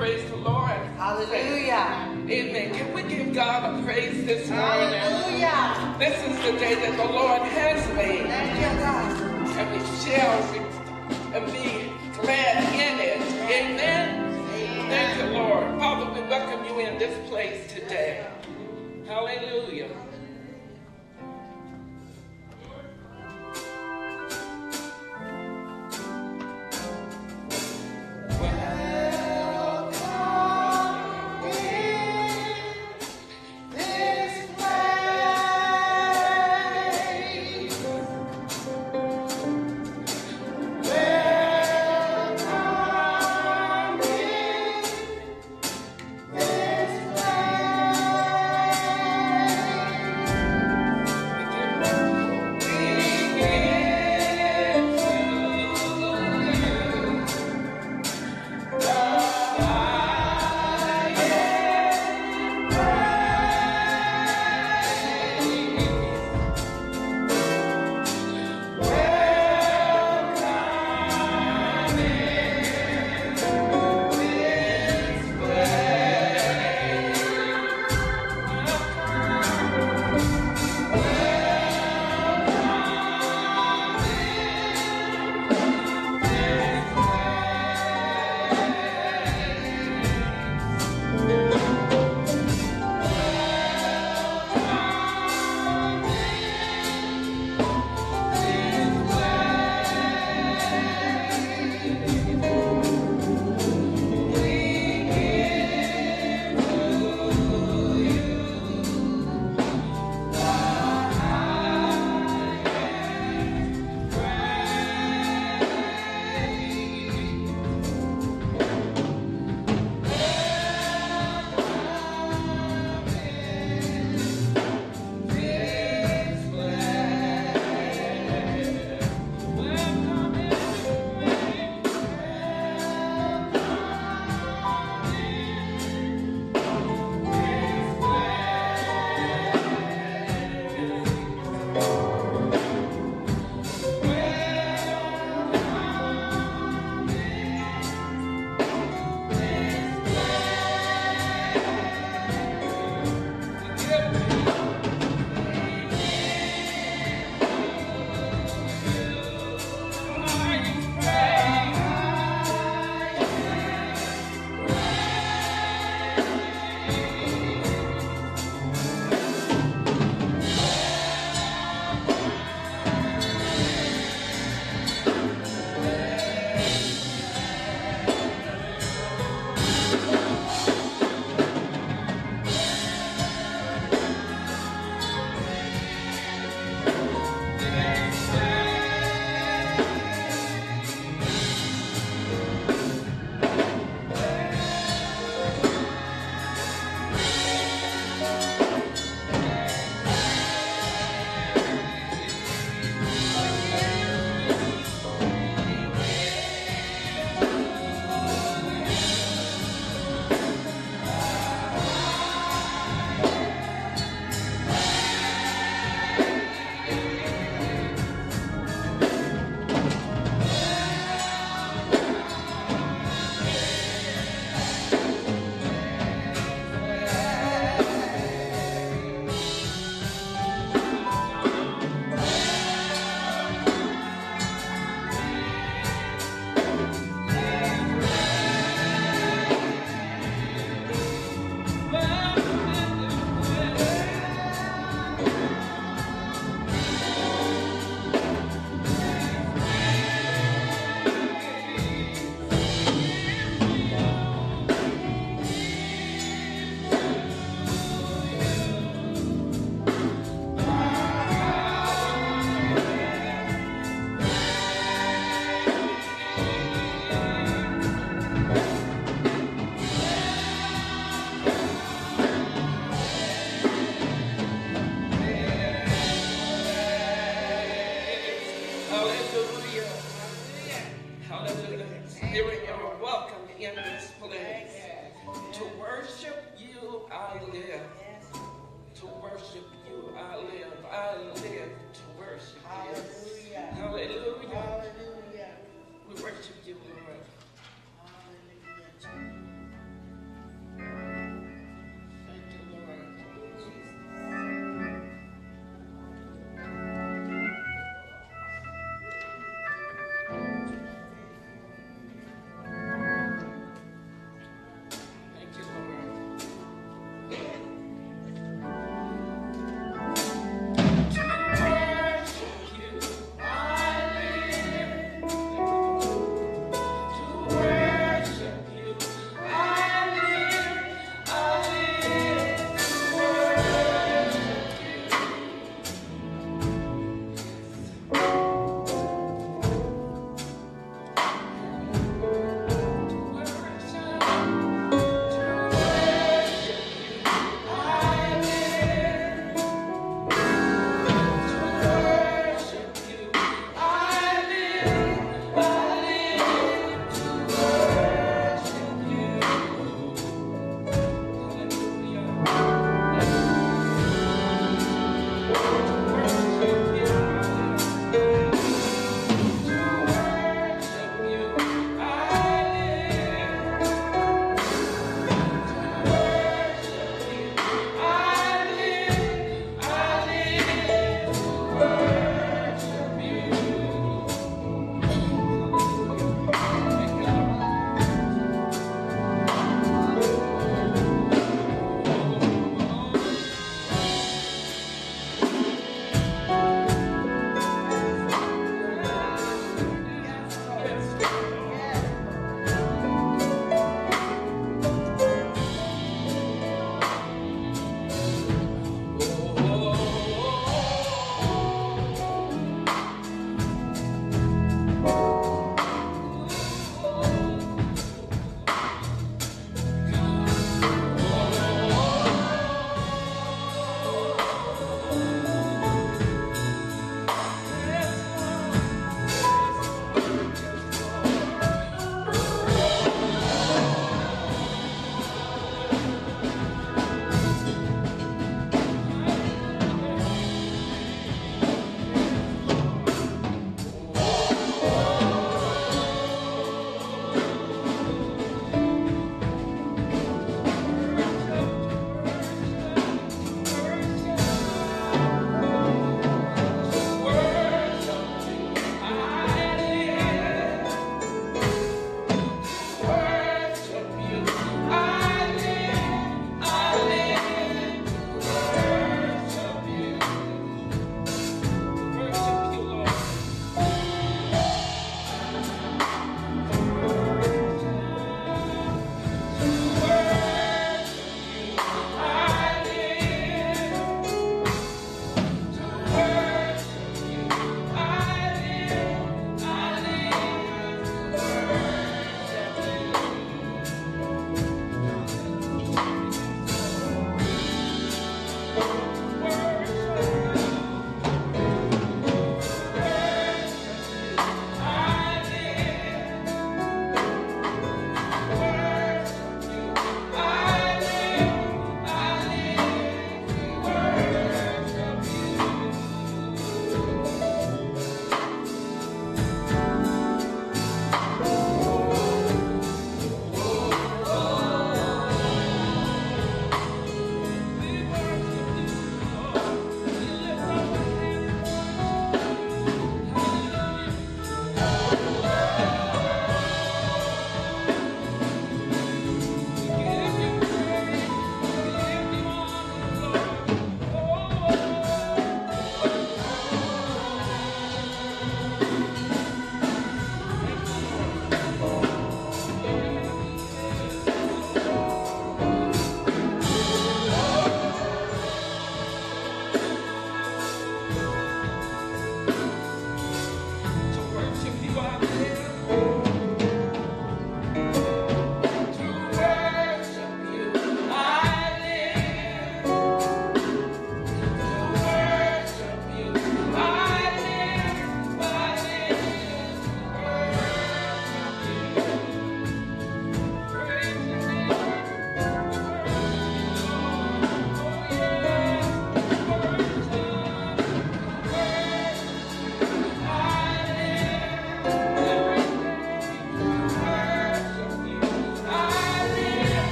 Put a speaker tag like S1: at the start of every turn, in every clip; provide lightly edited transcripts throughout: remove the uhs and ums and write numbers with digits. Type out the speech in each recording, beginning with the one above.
S1: praise the Lord.
S2: Hallelujah.
S1: Amen. Can we give God a praise this morning?
S2: Hallelujah.
S1: This is the day that the Lord has made.
S2: Thank you, God.
S1: And we shall be glad in it. Amen. Thank you, Lord. Father, we welcome you in this place today. Hallelujah.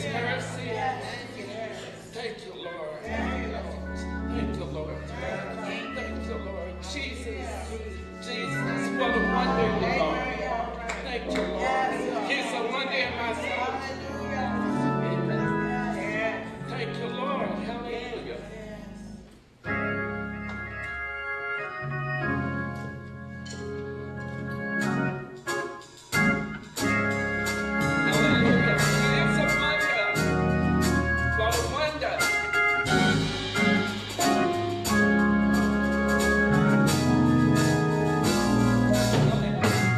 S1: His mercy. Thank you, Lord. Thank you, Lord. Thank you, Lord. Jesus. Jesus. What a wonder you are. Thank you, Lord. He's a wonder in my soul. Amen. Thank you, Lord. Hallelujah. Hallelujah. He is a wonder. What a wonder. Hallelujah.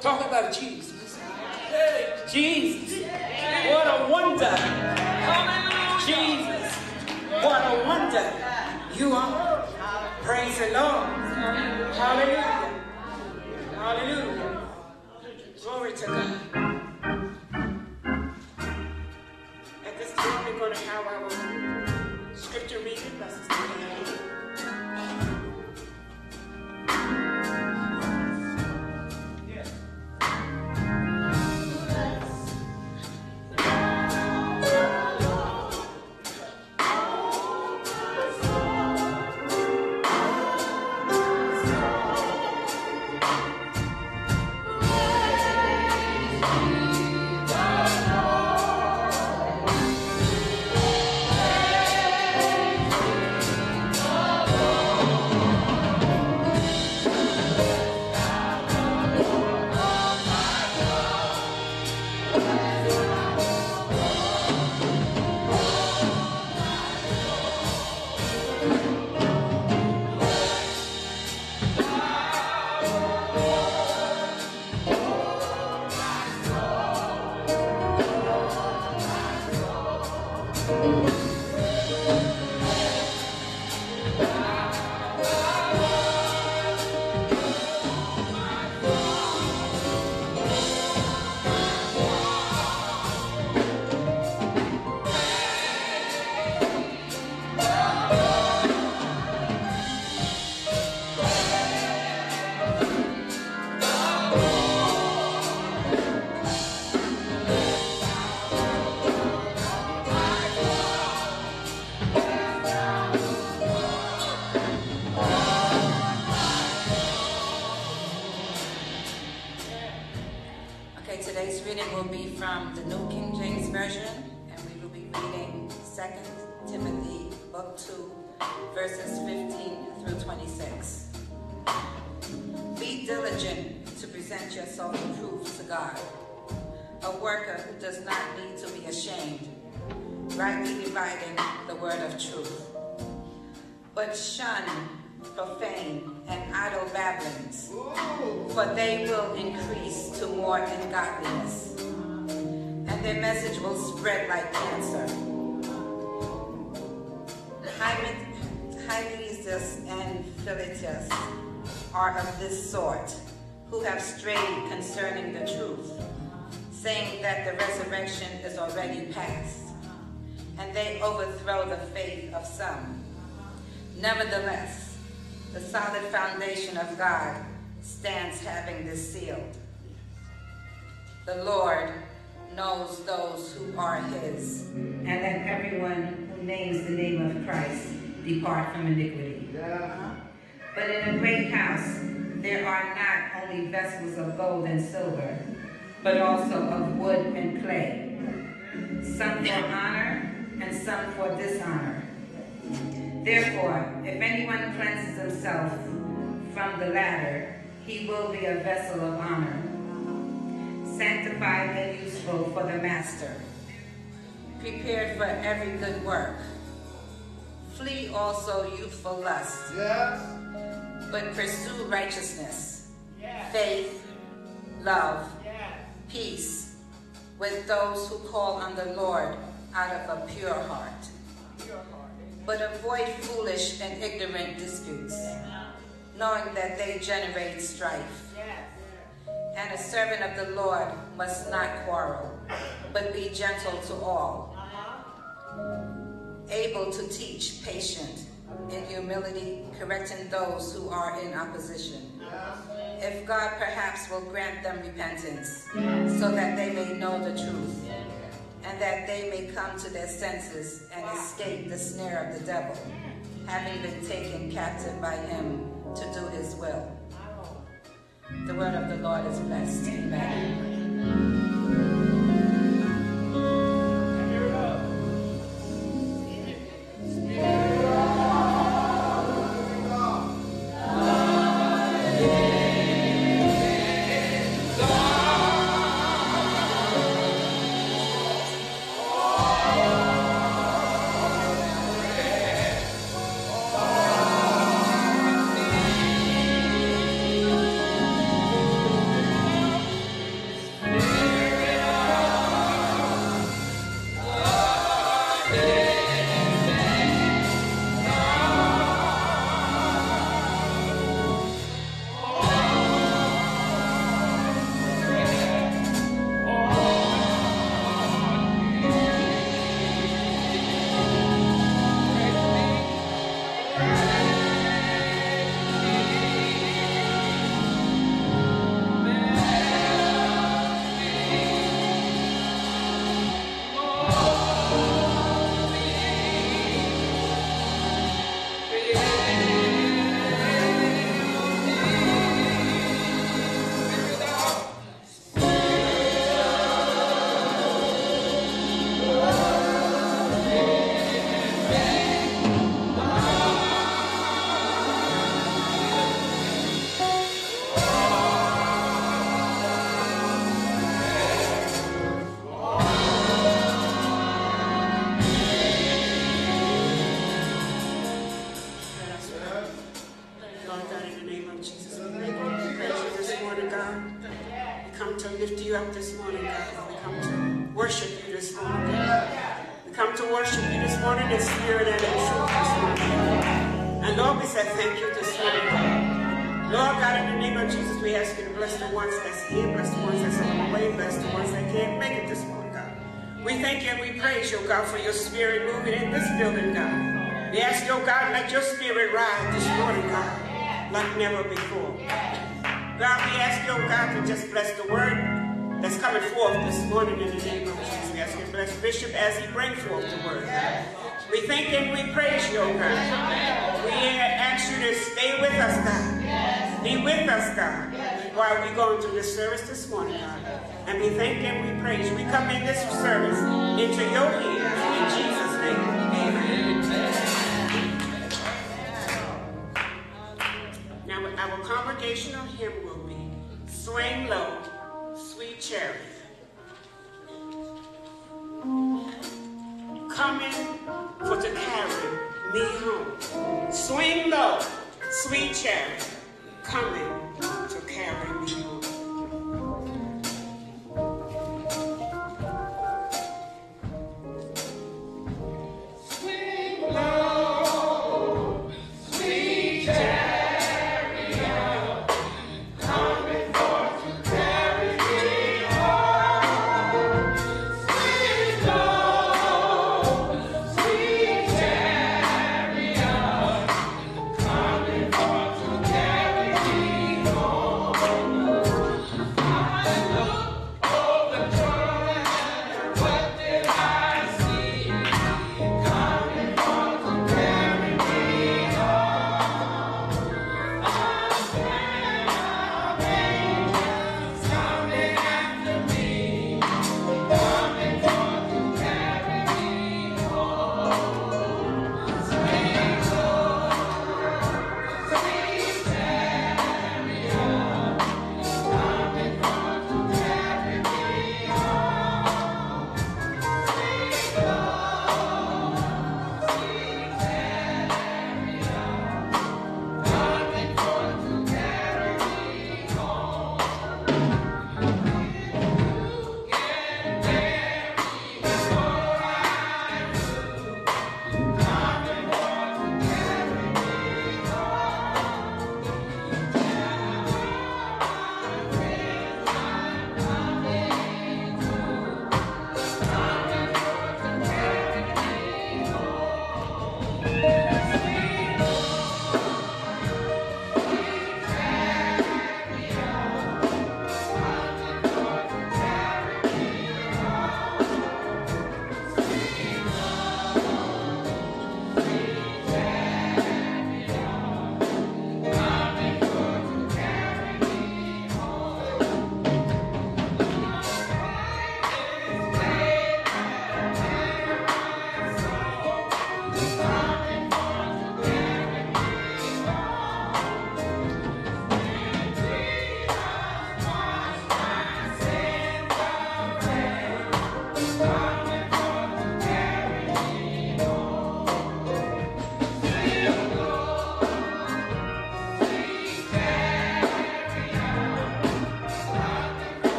S3: Talk about Jesus. Jesus. What a wonder. Jesus. What a wonder you are. Praise the Lord. Hallelujah. Hallelujah. Glory to God. At this time, we're going to have our scripture reading. Let's start. Today's reading will be from the New King James Version, and we will be reading 2 Timothy, Book 2, verses 15 through 26. Be diligent to present yourself approved to God, a worker who does not need to be ashamed, rightly dividing the word of truth. But shun profane and idle babblings, for they will increase to more ungodliness, and their message will spread like cancer. Hymenaeus and Philetus are of this sort, who have strayed concerning the truth, saying that the resurrection is already past, and they overthrow the faith of some. Nevertheless, the solid foundation of God stands having this sealed. The Lord knows those who are his, and let everyone who names the name of Christ depart from iniquity. But in a great house there are not only vessels of gold and silver, but also of wood and clay, some for honor and some for dishonor. Therefore, if anyone cleanses himself from the latter, he will be a vessel of honor, sanctified and useful for the master, prepared for every good work. Flee also youthful lust, but pursue righteousness, faith, love, peace, with those who call on the Lord out of a pure heart. But avoid foolish and ignorant disputes, knowing that they generate strife. And a servant of the Lord must not quarrel, but be gentle to all, able to teach, patient, in humility, correcting those who are in opposition. If God perhaps will grant them repentance, so that they may know the truth, and that they may come to their senses and escape the snare of the devil, having been taken captive by him to do his will. The word of the Lord is blessed. Amen.
S4: come to lift you up this morning, God. We come to worship you this morning, God. We come to worship you this morning in spirit and in truth this morning, God. And Lord, we say thank you this morning, God. Lord God, in the name of Jesus, we ask you to bless the ones that's here, bless the ones that's on the way, bless the ones that can't make it this morning, God. We thank you and we praise you, God, for your spirit moving in this building, God. We ask you, God, let your spirit ride this morning, God, like never before. God, we ask you, God, to just bless the word that's coming forth this morning in the name of Jesus. We ask you to bless Bishop as he brings forth the word, God. We thank you and we praise you, God. We ask you to stay with us, God. Be with us, God, while we're going through this service this morning, God. And we thank you and we praise you. We come in this service into your hands in Jesus' name. Amen. Now, our congregational hymn will be Swing Low, Sweet Cherry. Coming for to carry me home. Swing low, sweet cherry, coming to carry me home.
S1: Carry me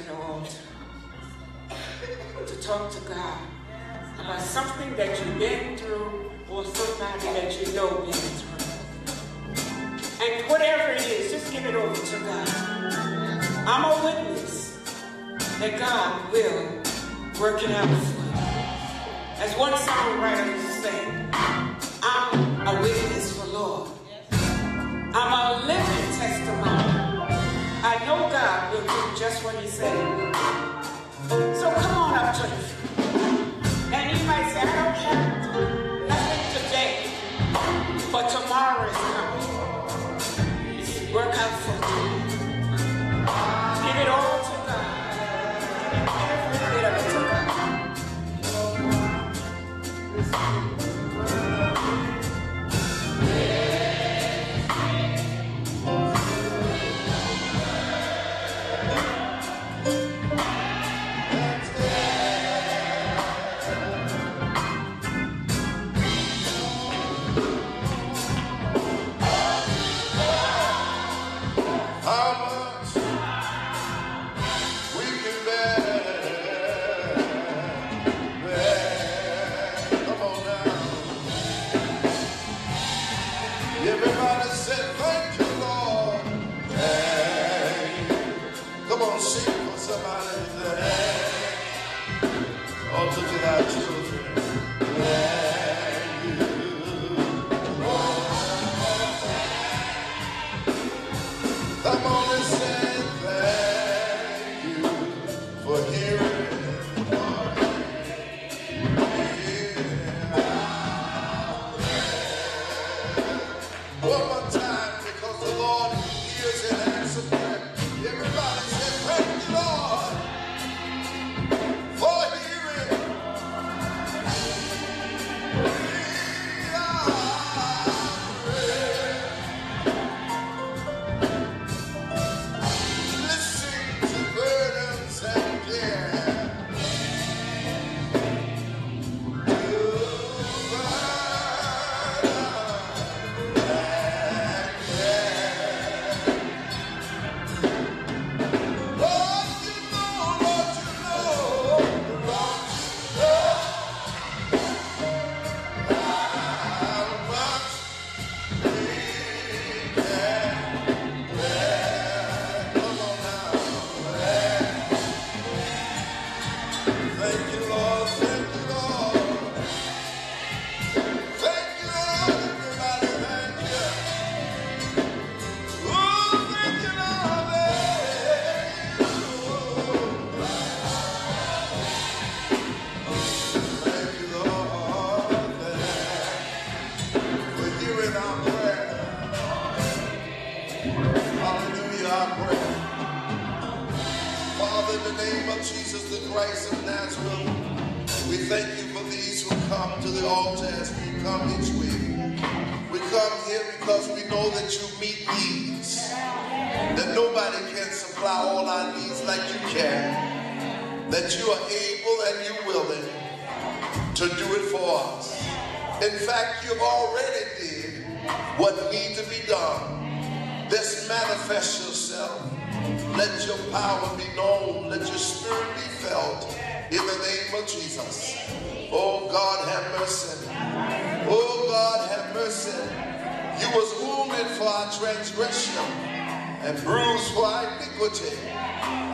S4: the altar to talk to God about something that you've been through or somebody that you know been through. And whatever it is, just give it over to God. I'm a witness that God will work it out for you. As one songwriter used to say, I'm a witness for Lord. I'm a living testimony. I know God will do just what he said he will. So come on up to him. And you might say, I don't have nothing today, but tomorrow is coming. Work out for you. Give it all to God. Every bit of it to God.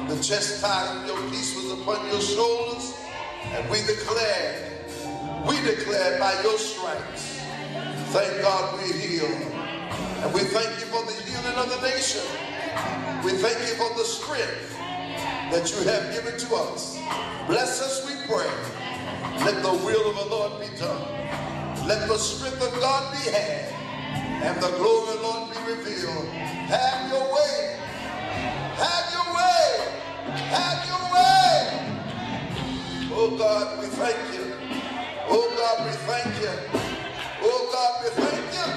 S5: The chastisement of your peace was upon your shoulders, and we declare by your stripes, thank God we're healed. And we thank you for the healing of the nation. We thank you for the strength that you have given to us. Bless us, we pray. Let the will of the Lord be done. Let the strength of God be had, and the glory of the Lord be revealed. Have your way. Have your way. Have your way. Oh God, we thank you. Oh God, we thank you. Oh God, we thank you.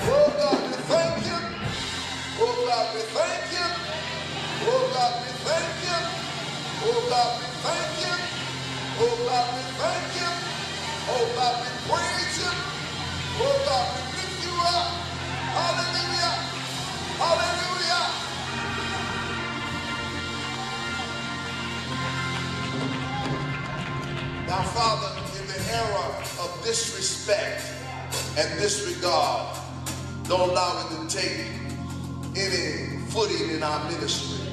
S5: Oh God, we thank you. Oh God, we thank you. Oh God, we thank you. Oh God, we thank you. Oh God, we thank you. Oh God, we praise you. Oh God, we lift you up. Hallelujah. Hallelujah. Now, Father, in the era of disrespect and disregard, don't allow it to take any footing in our ministry.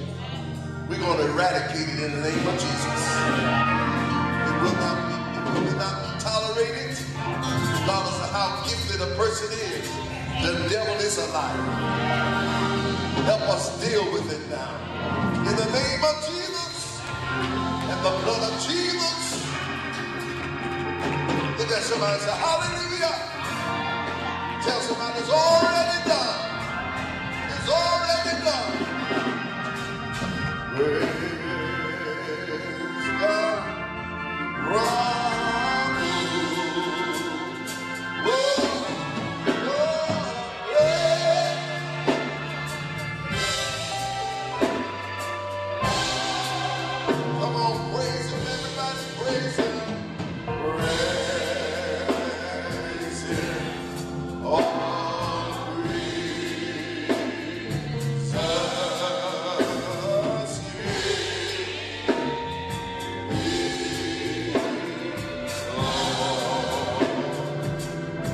S5: We're going to eradicate it in the name of Jesus. It will not be tolerated, regardless of how gifted a person is. The devil is a liar. Help us deal with it now. In the name of Jesus and the blood of Jesus. Look at somebody and say, hallelujah. Tell somebody it's already done. It's already done. Praise God. Rock. Whoa. Come on, praise him, everybody, praise him. Praise him. Oh,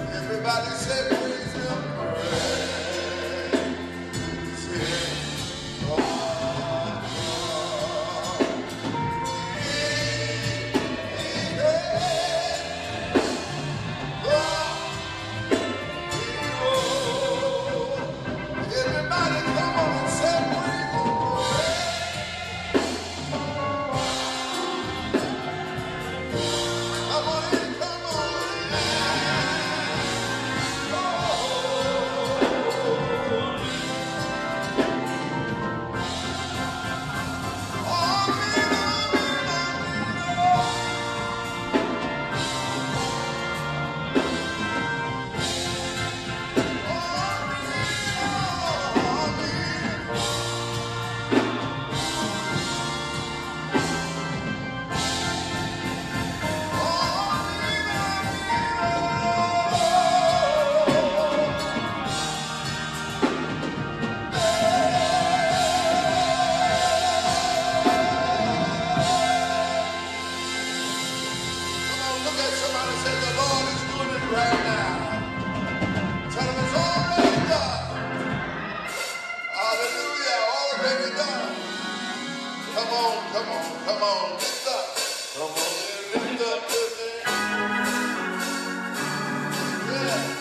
S5: everybody say praise him. Praise him. Everybody come on and say praise him. Come on in, come on. Look at somebody and say, the Lord is doing it right now. Tell him it's already done. Hallelujah, already done. Come on, come on, come on. Lift up. Come on, lift up your hand. Yeah.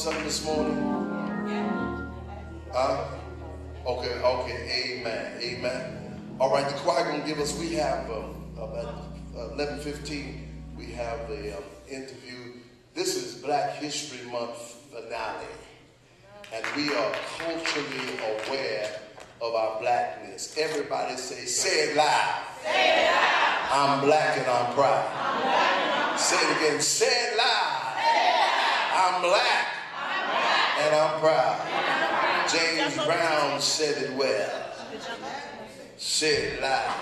S5: something this morning? Okay, amen. All right, the choir going to give us, we have, at 11:15, we have the interview. This is Black History Month finale. And we are culturally aware of our blackness. Everybody say it loud. Say it loud. I'm black and I'm proud. I'm black and I'm proud. Say it again. Say it loud. Say it loud. I'm black. I'm black. And I'm proud. James Brown said it well. Say it loud.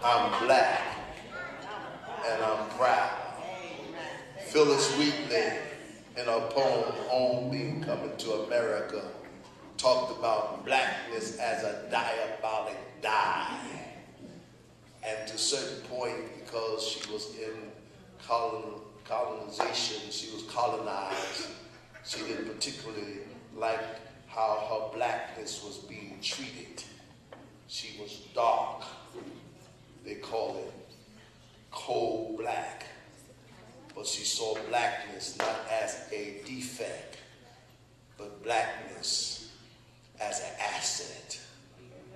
S5: I'm black and I'm proud. Phyllis Wheatley, in her poem, On Being Coming to America, talked about blackness as a diabolic dye. And to a certain point, because she was in colonization, she was colonized, she didn't particularly like how her blackness was being treated. She was dark. They call it coal black. But she saw blackness not as a defect, but blackness as an asset.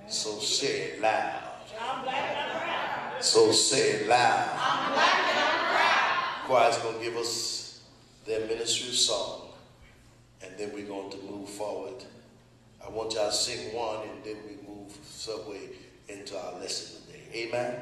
S5: So say it loud. I'm black and I'm proud. So say it loud. I'm black and I'm proud. Choir's going to give us their ministry song, and then we're going to move forward. I want y'all to sing one, and then we move subway into our lesson today. Amen?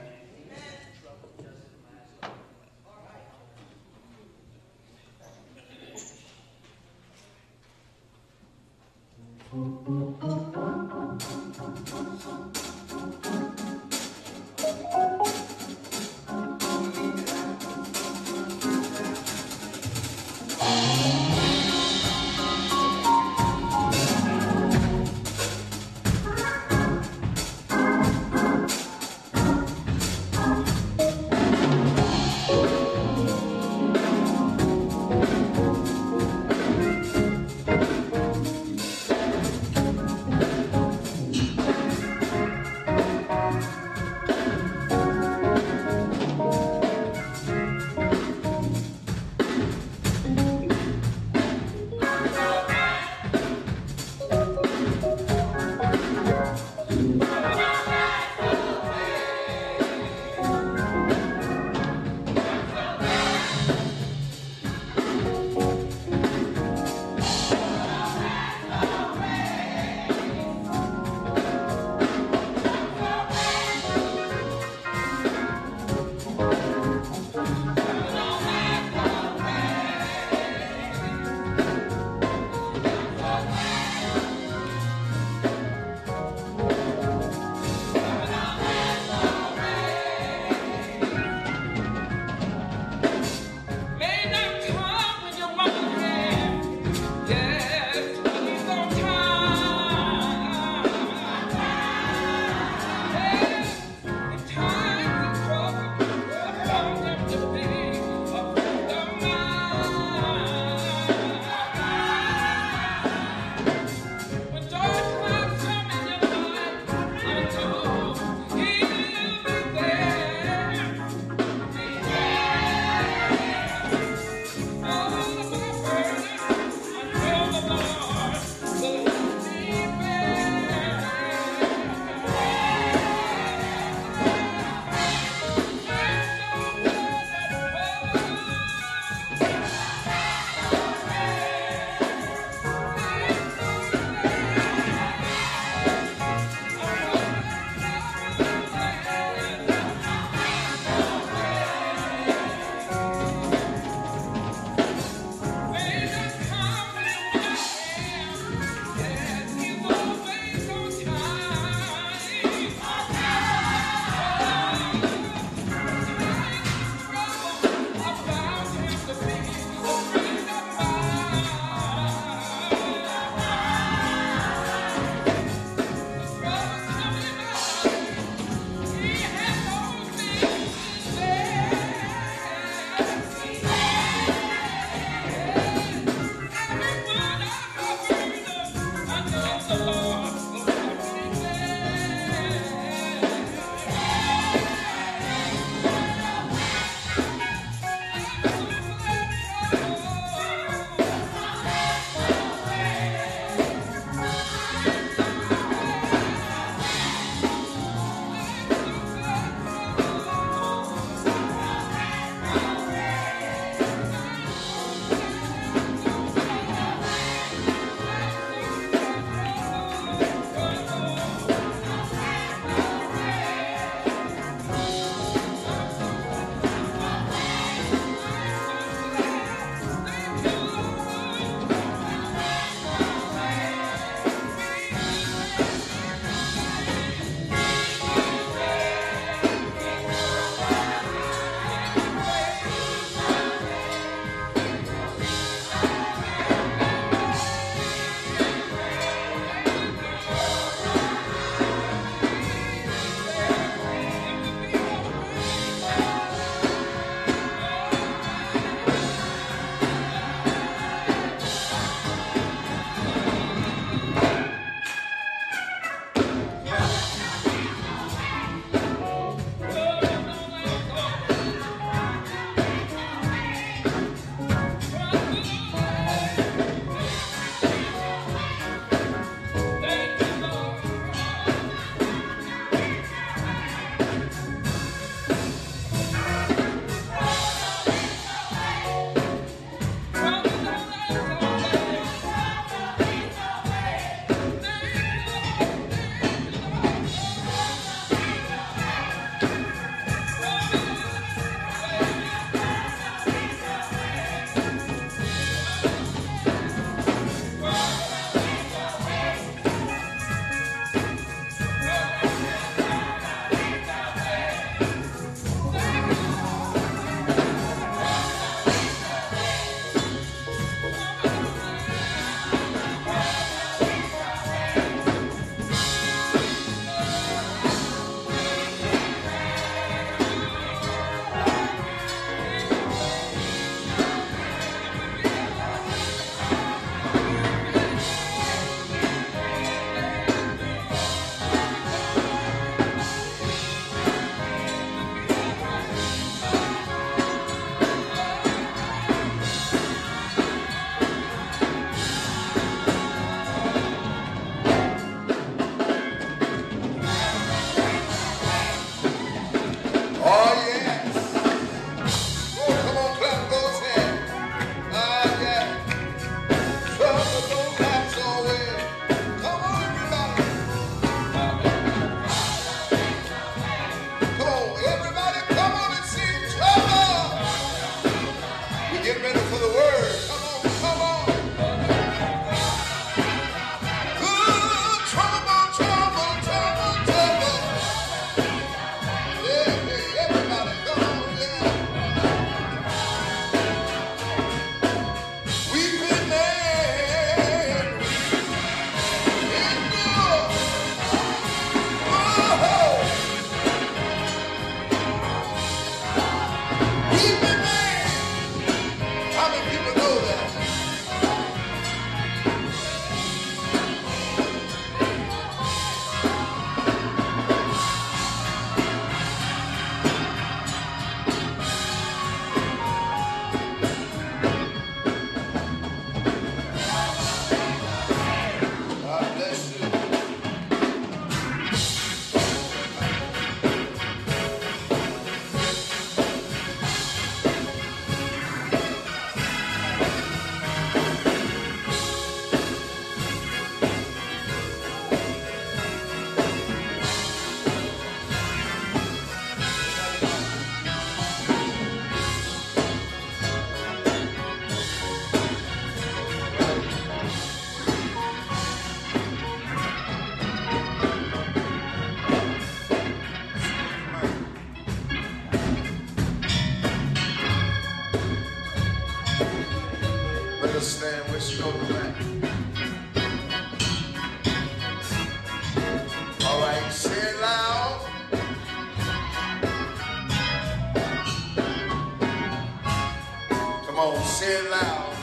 S5: it loud.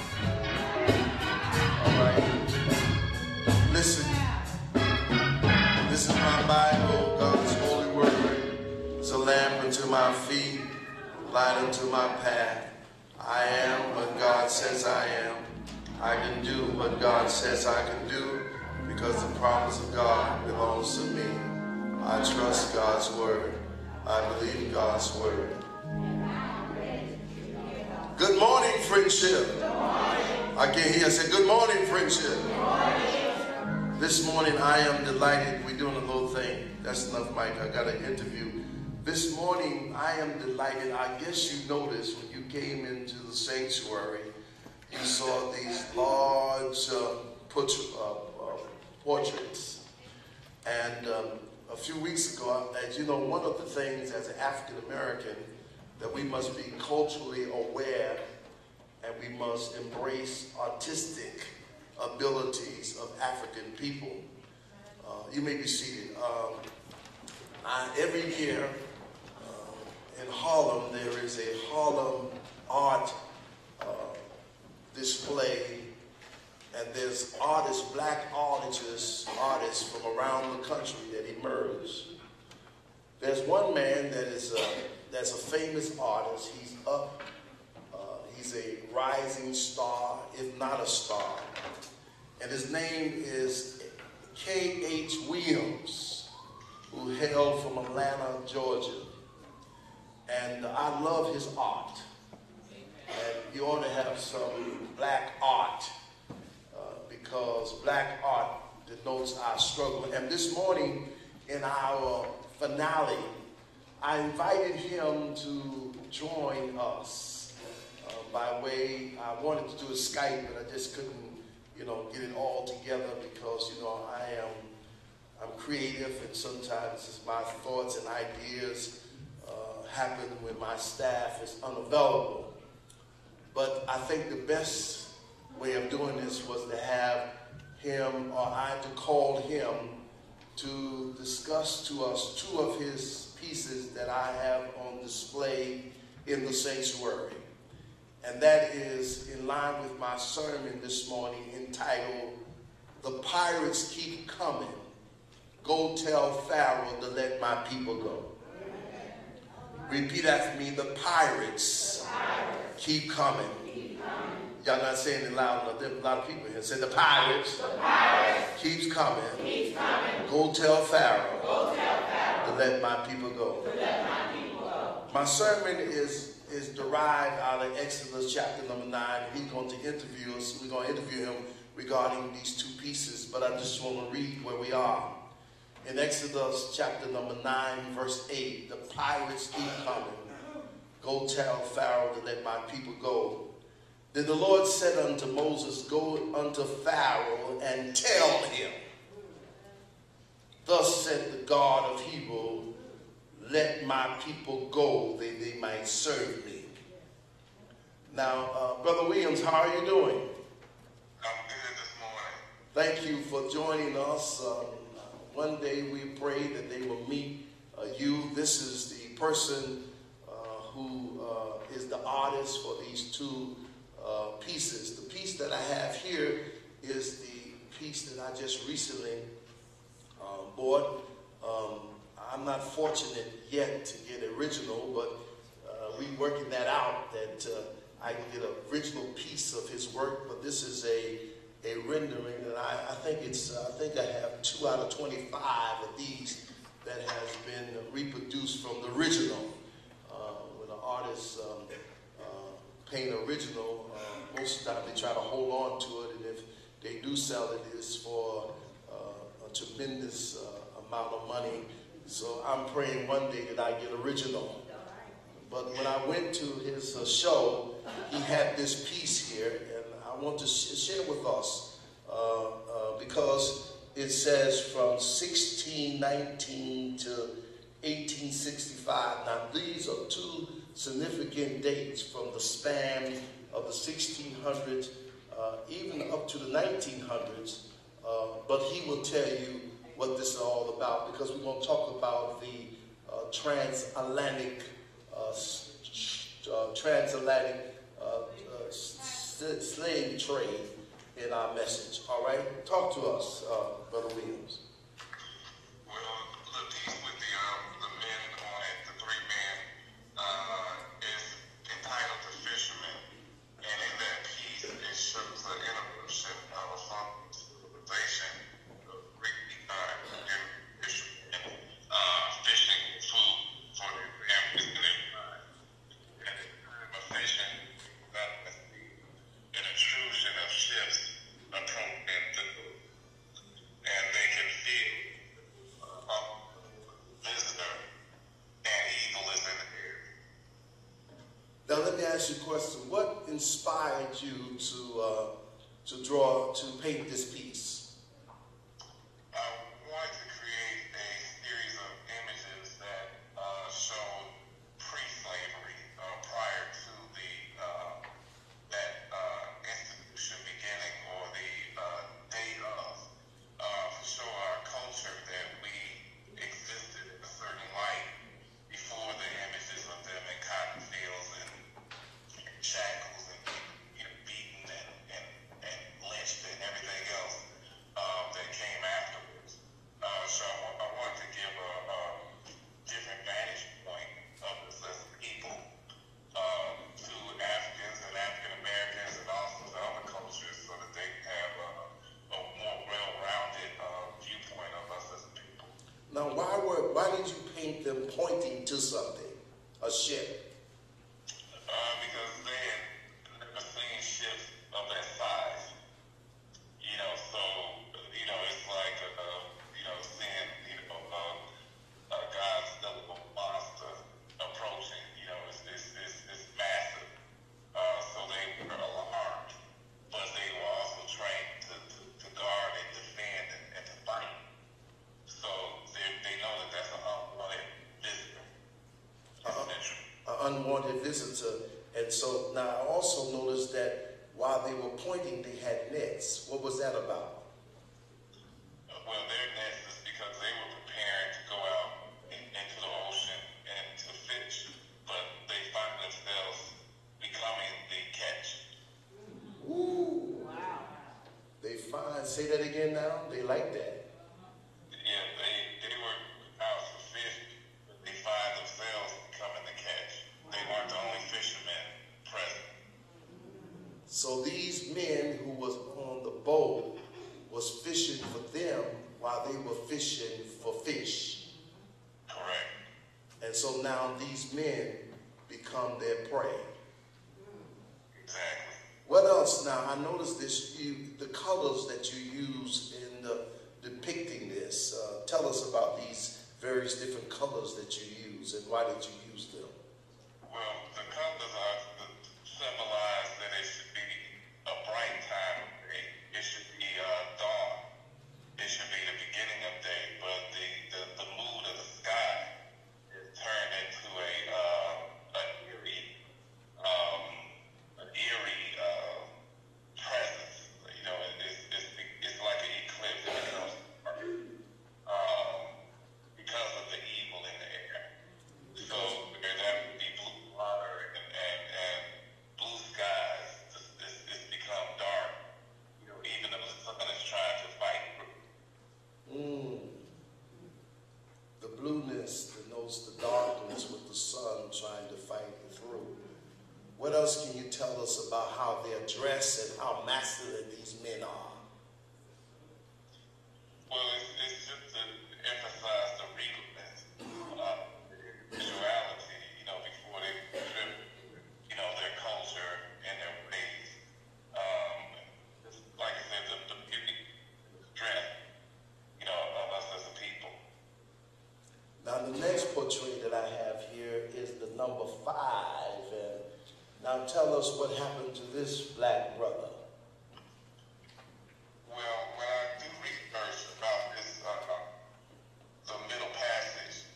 S5: All right. Listen. This is my Bible, God's holy word. It's a lamp unto my feet, light unto my path. I am what God says I am. I can do what God says I can do because the promise of God belongs to me. I trust God's word. I believe God's word. Good morning, friendship. I can't hear. I said, good morning, friendship. This morning, I am delighted. We're doing a little thing. That's enough, Mike. I got an interview. This morning, I am delighted. I guess you noticed when you came into the sanctuary, you saw these large portraits. And a few weeks ago, as you know, one of the things as an African American that we must be culturally aware and we must embrace artistic abilities of African people. You may be seated. Every year in Harlem, there is a Harlem art display, and there's artists, black artists from around the country that emerge. There's one man that's a famous artist. He's up. He's a rising star, if not a star. And his name is K.H. Williams, who hailed from Atlanta, Georgia. And I love his art. And you ought to have some black art because black art denotes our struggle. And this morning in our finale, I invited him to join us by way, I wanted to do a Skype, but I just couldn't, get it all together because, I'm creative, and sometimes my thoughts and ideas happen when my staff is unavailable. But I think the best way of doing this was to have him, or I to call him to discuss to us two of his pieces that I have on display in the sanctuary. And that is in line with my sermon this morning entitled, "The Pirates Keep Coming. Go tell Pharaoh to let my people go." Repeat after me, the pirates keep coming. Y'all not saying it loud enough. There's a lot of people here. Say the pirates keeps coming. Go tell Pharaoh to let my people go. My sermon is derived out of Exodus chapter number 9. He's going to interview us. We're going to interview him regarding these two pieces, but I just want to read where we are. In Exodus chapter number 9, verse 8, the pirates keep coming. Go tell Pharaoh to let my people go. Then the Lord said unto Moses, go unto Pharaoh and tell him, thus said the God of Hebrew, let my people go, that they might serve me. Now, Brother Williams, how are you doing?
S6: I'm good this morning.
S5: Thank you for joining us. One day we pray that they will meet you. This is the person who is the artist for these two pieces. The piece that I have here is the piece that I just recently bought. I'm not fortunate yet to get original, but we're working that out, that I can get an original piece of his work. But this is a rendering, and I think I have 2 out of 25 of these that has been reproduced from the original. When an artist paint original, most of the time they try to hold on to it, and if they do sell it, it's for a tremendous amount of money. So I'm praying one day that I get original. But when I went to his show, he had this piece here, and I want to share with us because it says from 1619 to 1865. Now these are two significant dates from the span of the 1600s, even up to the 1900s. But he will tell you what this is all about, because we're going to talk about the transatlantic slave trade in our message. All right? Talk to us, Brother Williams.
S6: Well, the piece with the men on it, the three men, is entitled The Fisherman. And in that piece, it shows the evolution of a civilization of Greek fishermen fishing food for their families and their lives. And at the time of fishing, that was an intrusion of ships approaching the boat. And they can feel visitor and evil is in the air.
S5: Now let me ask you a question. What inspired you to paint this piece?
S6: I wanted to create a series of images that showed pre-slavery, prior to that institution beginning or the day of, to show our culture that we existed in a certain light before the images of them in cotton fields and shackles and beaten and lynched and everything else that came afterwards. So I wanted to give a different vantage point of us as a people to Africans and African Americans and also to other cultures so that they can have a more well-rounded viewpoint of us as a people.
S5: Now, why did you paint them pointing to something, a ship?
S6: Because they had never seen ships of that size. So, it's like, seeing, God's little monster approaching, it's massive. So they were alarmed, but they were also trained to guard and defend and to fight. So they know that that's an unwanted visitor.
S5: An unwanted visitor. And so now I also noticed that while they were pointing, they had nets. What was that about?
S6: Well, their nets is because they were preparing to go out into the ocean and to fish, but they find themselves becoming the catch.
S5: Ooh. Wow. Say that again now. They like that.
S6: Yeah, they were out to fish, but they find themselves becoming the catch. They weren't the only fishermen present.
S5: So these men who was on the boat was fishing for them while they were fishing for fish.
S6: Correct.
S5: And so now these men become their prey.
S6: Exactly.
S5: What else? Now I noticed the colors that you use in depicting this. Tell us about these various different colors that you use and why did you use them?
S6: Well, the colors are symbolize that it should be a bright time of day. It should be dawn. It should be the beginning of day. But the mood of the sky is turned into an eerie presence. It's like an eclipse. It becomes dark because of the evil in the air. So that would be blue water and blue skies. It's become dark. Even though the sun is trying to fight through.
S5: The blueness denotes the darkness with the sun trying to fight through. What else can you tell us about how they're dressed and how masculine these men are?
S6: Well, it's just to emphasize the regalness, individuality, before they trip, their culture and their ways. Just like I said, the beauty, the strength, of us as a people.
S5: Now the next portrait that I have here is the number 5. And now tell us what happened to this black brother.
S6: Well, when I do research about this, the middle passage,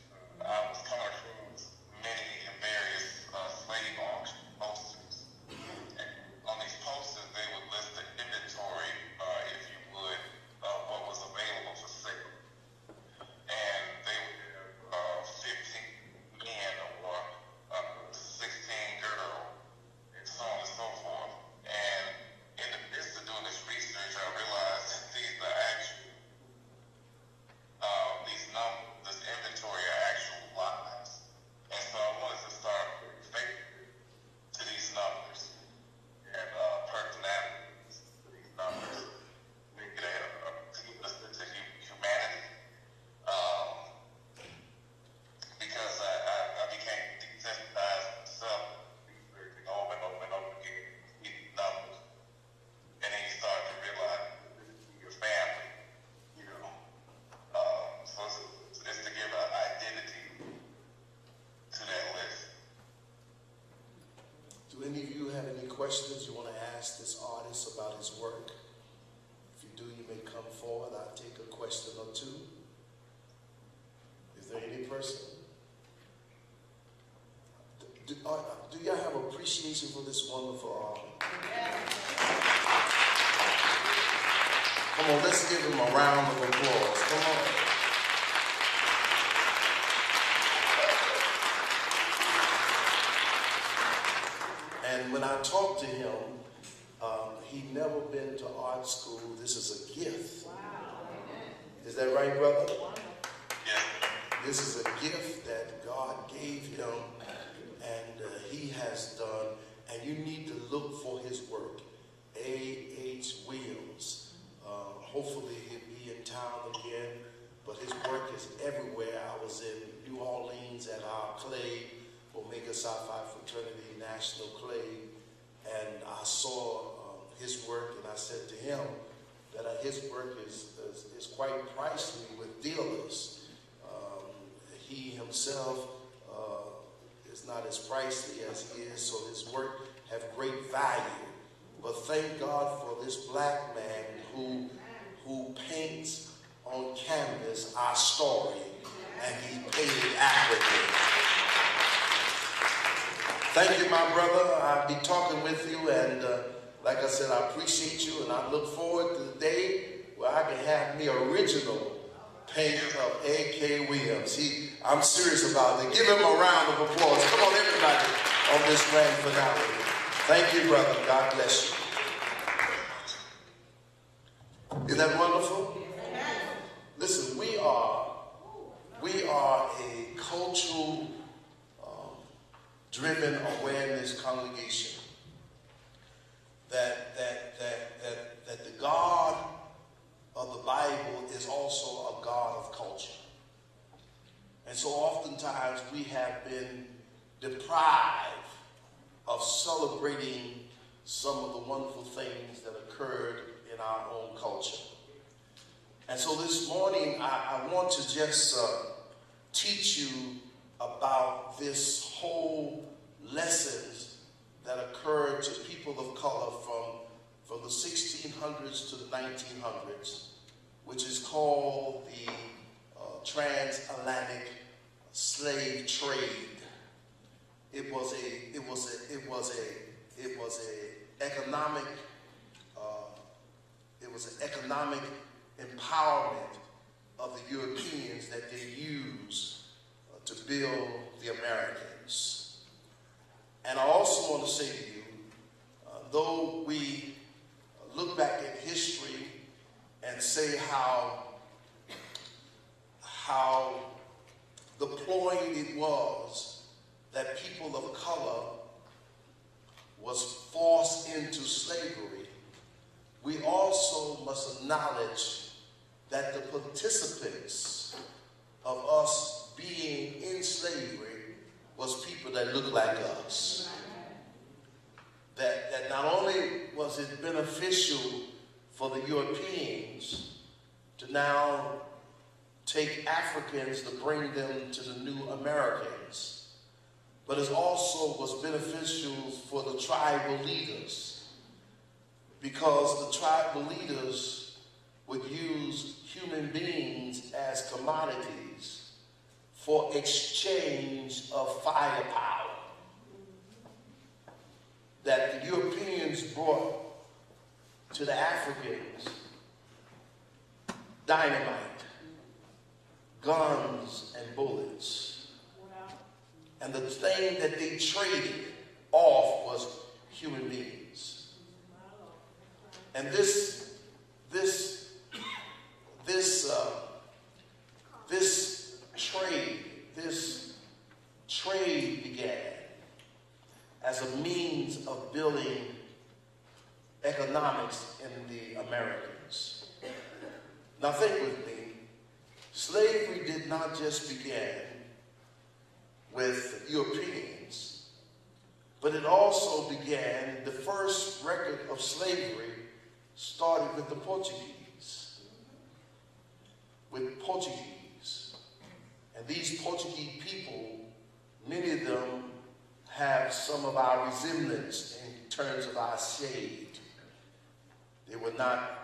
S6: I was coming across many and various slave auction posters. And on these posters, they would list the inventory, if you would, of what was available for sale. And they would have 15 men or 16 girls, and so on and so forth. And
S5: questions you want to ask this artist about his work? If you do, you may come forward. I'll take a question or two. Is there any person? Do y'all have appreciation for this wonderful art? Come on, let's give him a round of applause. Come on. And when I talked to him, he'd never been to art school. This is a gift. Wow. Is that right, brother? This is a gift that God gave him, and he has done. And you need to look for his work. A.H. Williams. Hopefully he'll be in town again, but his work is everywhere. I was in New Orleans at our clay, Omega Psi Phi Fraternity National Clay, and I saw his work, and I said to him that his work is quite pricey with dealers. He himself is not as pricey as he is, so his work have great value. But thank God for this black man who paints on canvas our story, and he painted accurately. Thank you, my brother. I'll be talking with you, and like I said, I appreciate you, and I look forward to the day where I can have me original paint of A.K. Williams. I'm serious about it. Give him a round of applause. Come on, everybody, on this grand finale. Thank you, brother. God bless you. Isn't that wonderful? Listen, we are a cultural driven awareness congregation that the God of the Bible is also a God of culture. And so oftentimes we have been deprived of celebrating some of the wonderful things that occurred in our own culture. And so this morning I want to just teach you about this whole lessons that occurred to people of color from the 1600s to the 1900s, which is called the transatlantic slave trade. It was an economic empowerment of the Europeans that they used to build the Americans. And I also want to say to you, though we look back at history and say how deploying it was that people of color was forced into slavery, we also must acknowledge that the participants of us being in slavery was people that looked like us. That not only was it beneficial for the Europeans to now take Africans to bring them to the new Americans, but it also was beneficial for the tribal leaders, because the tribal leaders would use human beings as commodities for exchange of firepower. That the Europeans brought to the Africans dynamite, guns, and bullets. And the thing that they traded off was human beings. And this trade began as a means of building economics in the Americans. Now think with me, slavery did not just begin with Europeans, but it also began, the first record of slavery started with the Portuguese. And these Portuguese people, many of them have some of our resemblance in terms of our shade. They were not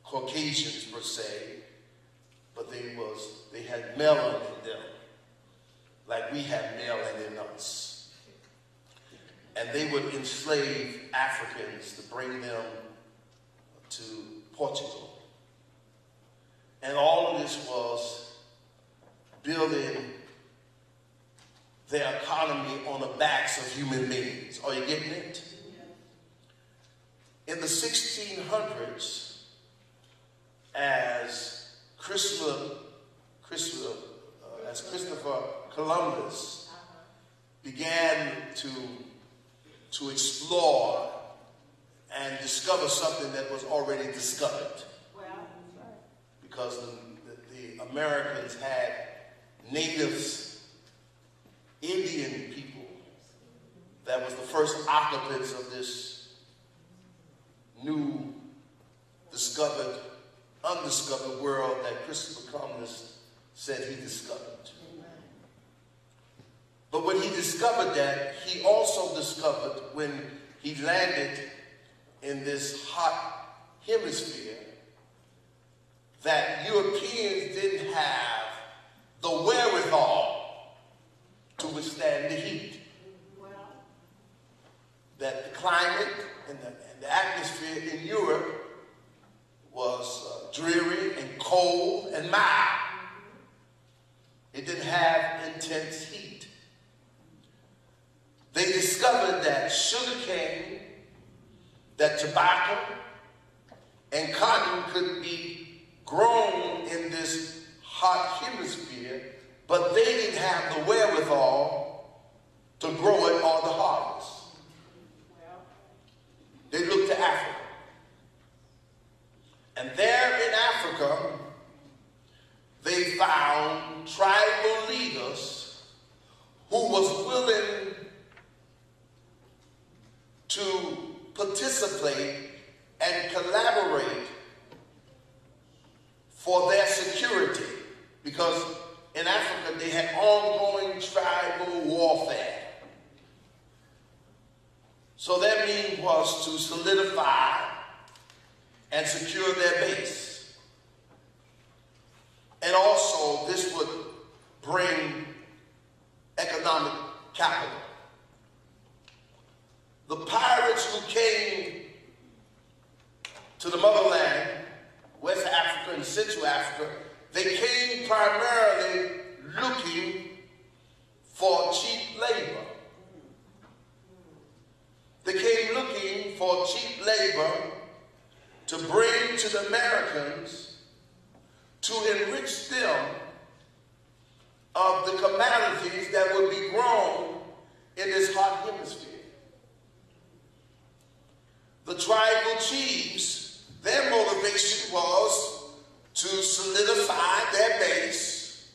S5: Caucasians per se, but they had melanin in them, like we have melanin in us. And they would enslave Africans to bring them to Portugal. And all of this was building their economy on the backs of human beings. Are you getting it? In the 1600s, as Christopher Columbus began to explore and discover something that was already discovered. Because the Americans had natives, Indian people, that was the first occupants of this new undiscovered world that Christopher Columbus said he discovered. But when he discovered that, he also discovered when he landed in this hot hemisphere that Europeans didn't have the wherewithal to withstand the heat. That the climate and the atmosphere in Europe was dreary and cold and mild. It didn't have intense heat. They discovered that sugarcane, that tobacco, and cotton could be grown in this hot hemisphere, but they didn't have the wherewithal to grow it or the harvest. They looked to Africa. And there in Africa, they found tribal leaders who was willing to participate and collaborate for their security, because in Africa they had ongoing tribal warfare. So their mean was to solidify and secure their base. And also this would bring economic capital. The pirates who came to the motherland, West Africa and Central Africa, they came primarily looking for cheap labor. They came looking for cheap labor to bring to the Americans to enrich them of the commodities that would be grown in this hot hemisphere. The tribal chiefs, their motivation was to solidify their base,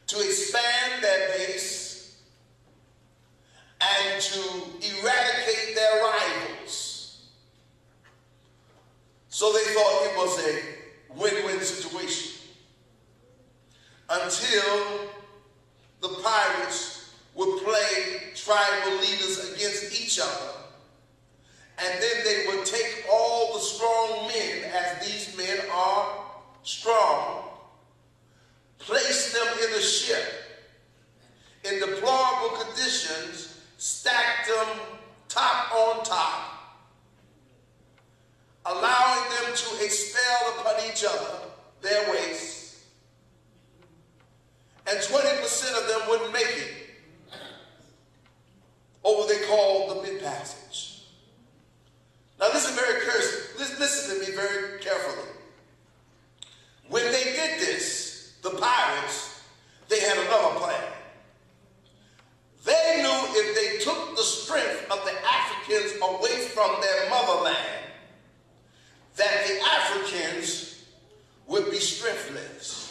S5: to expand their base, and to eradicate their rivals. So they thought it was a win-win situation. Until the pirates would play tribal leaders against each other. And then they would take all the strong men, as these men are strong, place them in a ship in deplorable conditions, stack them top on top, allowing them to expel upon each other their wastes, and 20% of them wouldn't make it over what they call the mid-passage. Now listen very carefully. Listen to me very carefully. When they did this, the pirates, they had another plan. They knew if they took the strength of the Africans away from their motherland, that the Africans would be strengthless.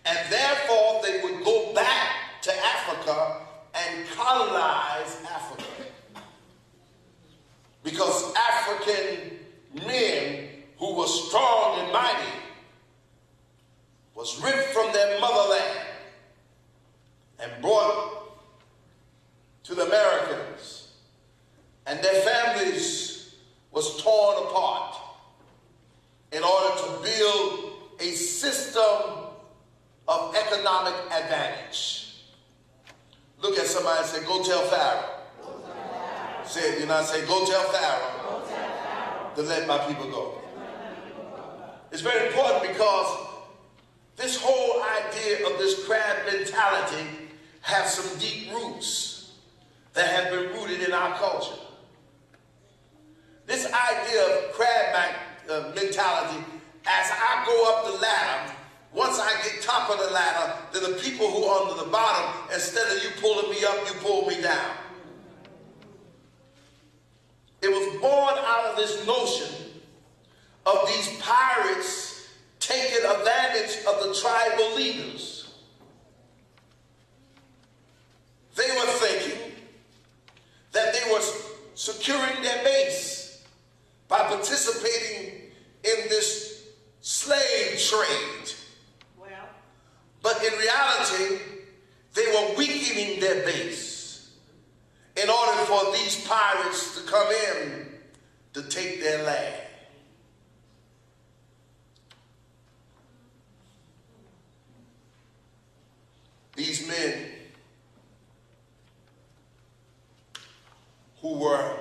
S5: And therefore they would go back to Africa and colonize Africa. Because African men who were strong and mighty was ripped from their motherland and brought to the Americans. somebody and say, go tell Pharaoh. Say it, say, go tell Pharaoh to let my people go. It's very important because this whole idea of this crab mentality has some deep roots that have been rooted in our culture. This idea of crab mentality, as I go up the ladder, once I get top of the ladder, then the people who are under the bottom, instead of you pulling me up, you pull me down. It was born out of this notion of these pirates taking advantage of the tribal leaders. They were thinking that they were securing their base by participating in this slave trade. But in reality, they were weakening their base in order for these pirates to come in to take their land. These men who were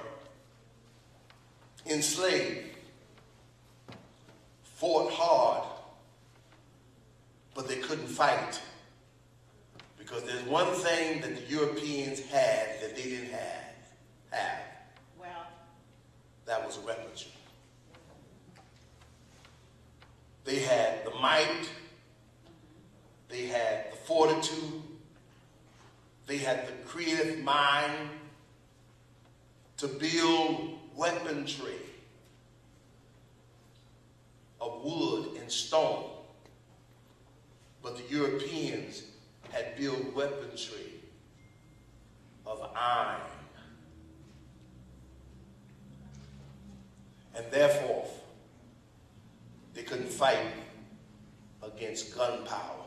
S5: enslaved fought hard, but they couldn't fight, because there's one thing that the Europeans had that they didn't have.
S3: Well,
S5: that was weaponry. They had the might, they had the fortitude, they had the creative mind to build weaponry of wood and stone. But the Europeans had built weaponry of iron. And therefore, they couldn't fight against gunpowder.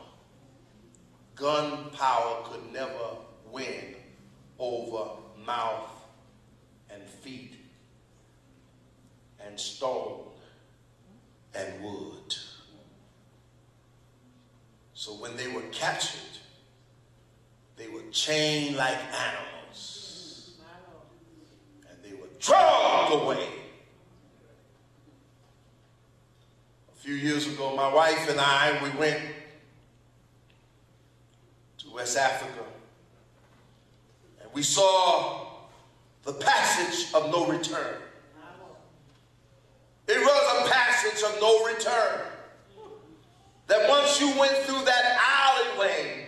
S5: Gunpowder could never win over mouth and feet and stone and wood. So when they were captured, they were chained like animals, and they were dragged away. A few years ago, my wife and I, we went to West Africa, and we saw the passage of no return. It was a passage of no return. That once you went through that alleyway,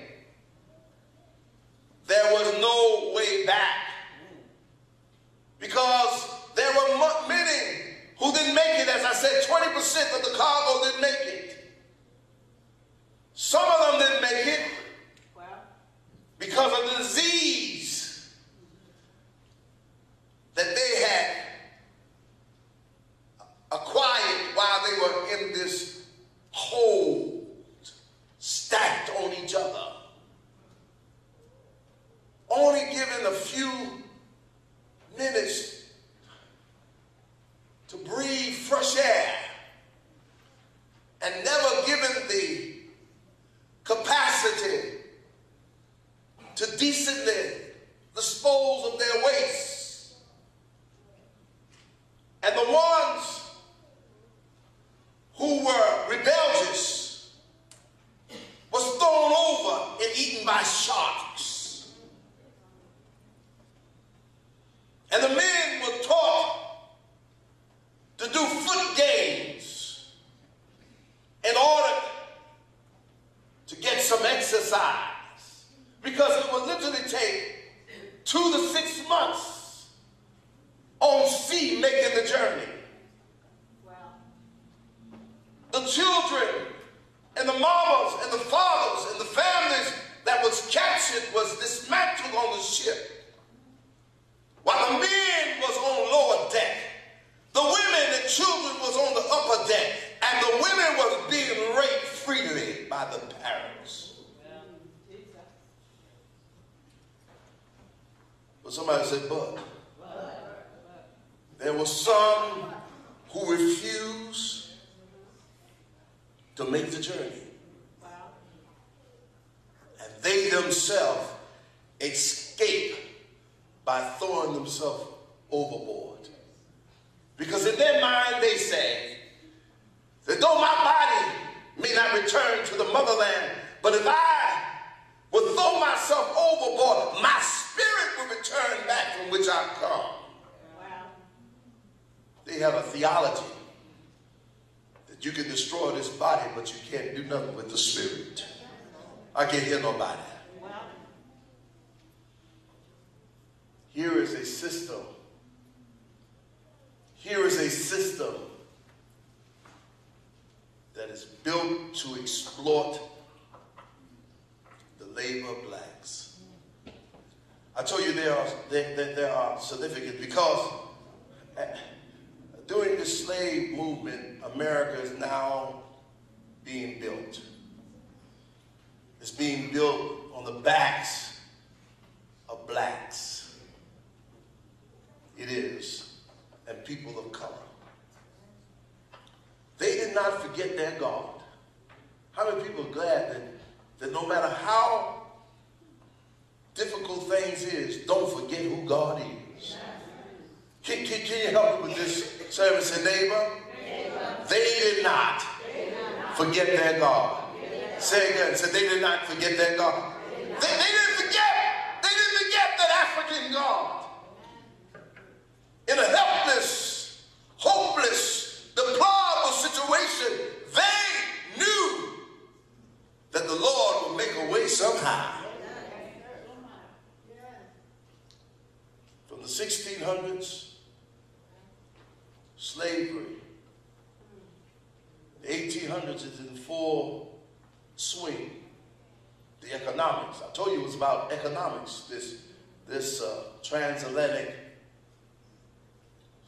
S5: there was no way back. Because there were many who didn't make it. As I said, 20% of the cargo didn't make it. Some of them didn't make it because of the disease that they had acquired while they were in this hold, stacked on each other, only given a few minutes to breathe fresh air, and never given the capacity to decently dispose of their waste. And the ones who were rebellious was thrown over and eaten by sharks. And the men were taught to do foot games in order to get some exercise, because it would literally take 2 to 6 months on sea making the journey. The children and the mamas and the fathers and the families that was captured was dismantled on the ship, while the men was on lower deck. The women and children was on the upper deck, and the women was being raped freely by the parents. But somebody said, but there were some who refused to make the journey. And they themselves escape by throwing themselves overboard. Because in their mind they say that though my body may not return to the motherland, but if I would throw myself overboard, my spirit will return back from which I've come. Wow. They have a theology that you can destroy this body, but you can't do nothing with the spirit. I can't hear nobody. Wow. Here is a system. Here is a system that is built to exploit the labor of blacks. I told you there are significant because during the slave movement, America is now being built. It's being built on the backs of blacks. It is. And people of color. They did not forget their God. How many people are glad that no matter how difficult things is, don't forget who God is? Can you help me with this service? Say, neighbor, they did not forget their God. Say again, say they did not forget their God. They didn't forget that African God. In a helpless, hopeless, deplorable situation, they knew that the Lord would make a way somehow. From the 1600s, slavery. The 1800s is in full swing. The economics. I told you it was about economics. This transatlantic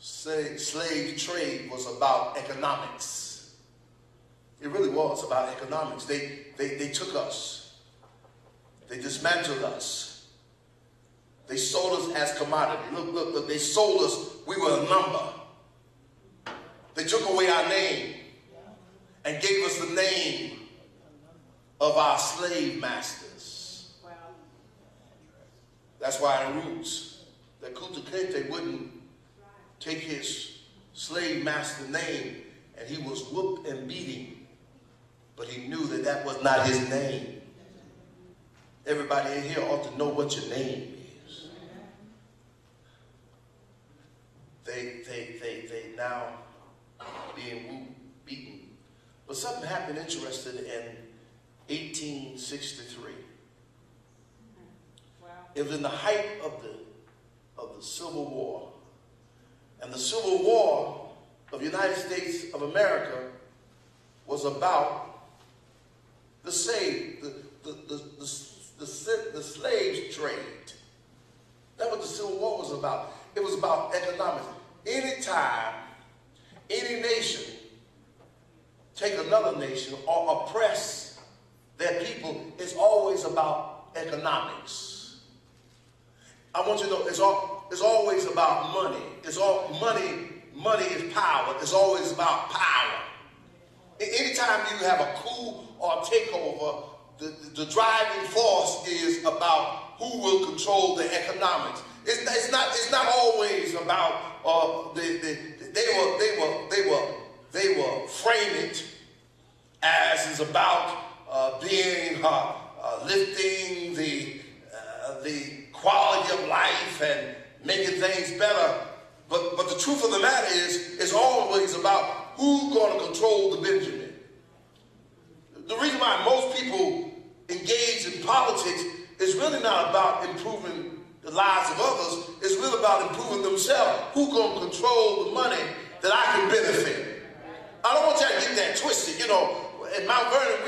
S5: slave trade was about economics. It really was about economics. They took us. They dismantled us. They sold us as commodity. Look, they sold us. We were a number. They took away our name and gave us the name of our slave masters. That's why in Roots, that Kunta Kinte wouldn't take his slave master name, and he was whooped and beaten, but he knew that that was not his name. Everybody in here ought to know what your name is. They now being whooped, beaten. But something happened interesting in 1863. Wow. It was in the height of the Civil War. And the Civil War of the United States of America was about the slave trade. That's what the Civil War was about. It was about economics. Anytime any nation take another nation or oppress their people, it's always about economics. I want you to know it's always about money. Money is power. It's always about power. Anytime you have a coup or a takeover, the driving force is about who will control the economics. It's not always about they were frame it as is about being lifting the quality of life and making things better. But the truth of the matter is, it's always about who's going to control the Benjamin. The reason why most people engage in politics is really not about improving the lives of others. It's really about improving themselves. Who's going to control the money that I can benefit? I don't want y'all to get that twisted. You know, at Mount Vernon,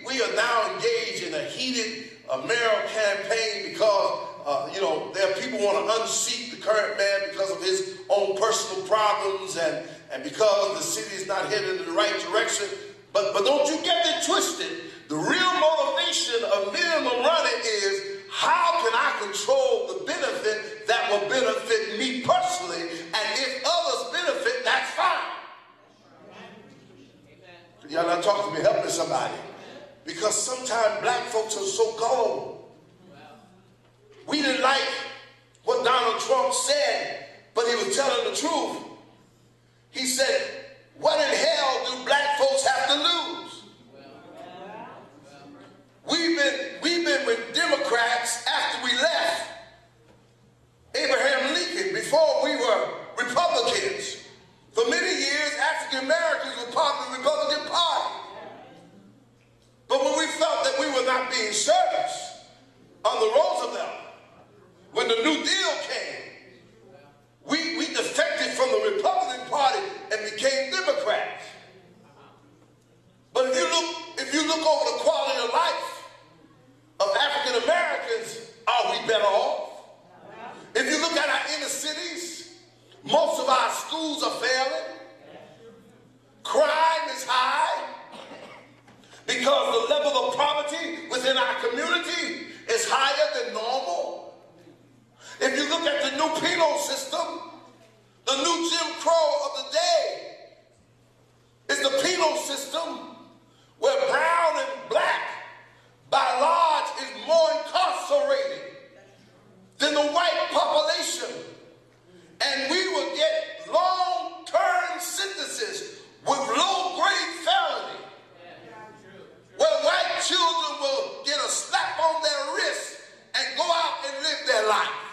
S5: we are now engaged in a heated mayoral campaign because there are people who want to unseat the current man because of his own personal problems and because the city is not headed in the right direction. But don't you get that twisted. The real motivation of minimum running is, how can I control the benefit that will benefit me personally? And if others benefit, that's fine. Y'all not talking to me, help me somebody. Because sometimes black folks are so gullible. We when the New Deal came, we defected from the Republican Party and became Democrats. But if you look over the quality of life of African Americans, are we better off? If you look at our inner cities, most of our schools are failing. Crime is high because the level of poverty within our community is higher than normal. If you look at the new penal system, the new Jim Crow of the day is the penal system where brown and black by large is more incarcerated than the white population. And we will get long-term sentences with low-grade felony, where white children will get a slap on their wrist and go out and live their life.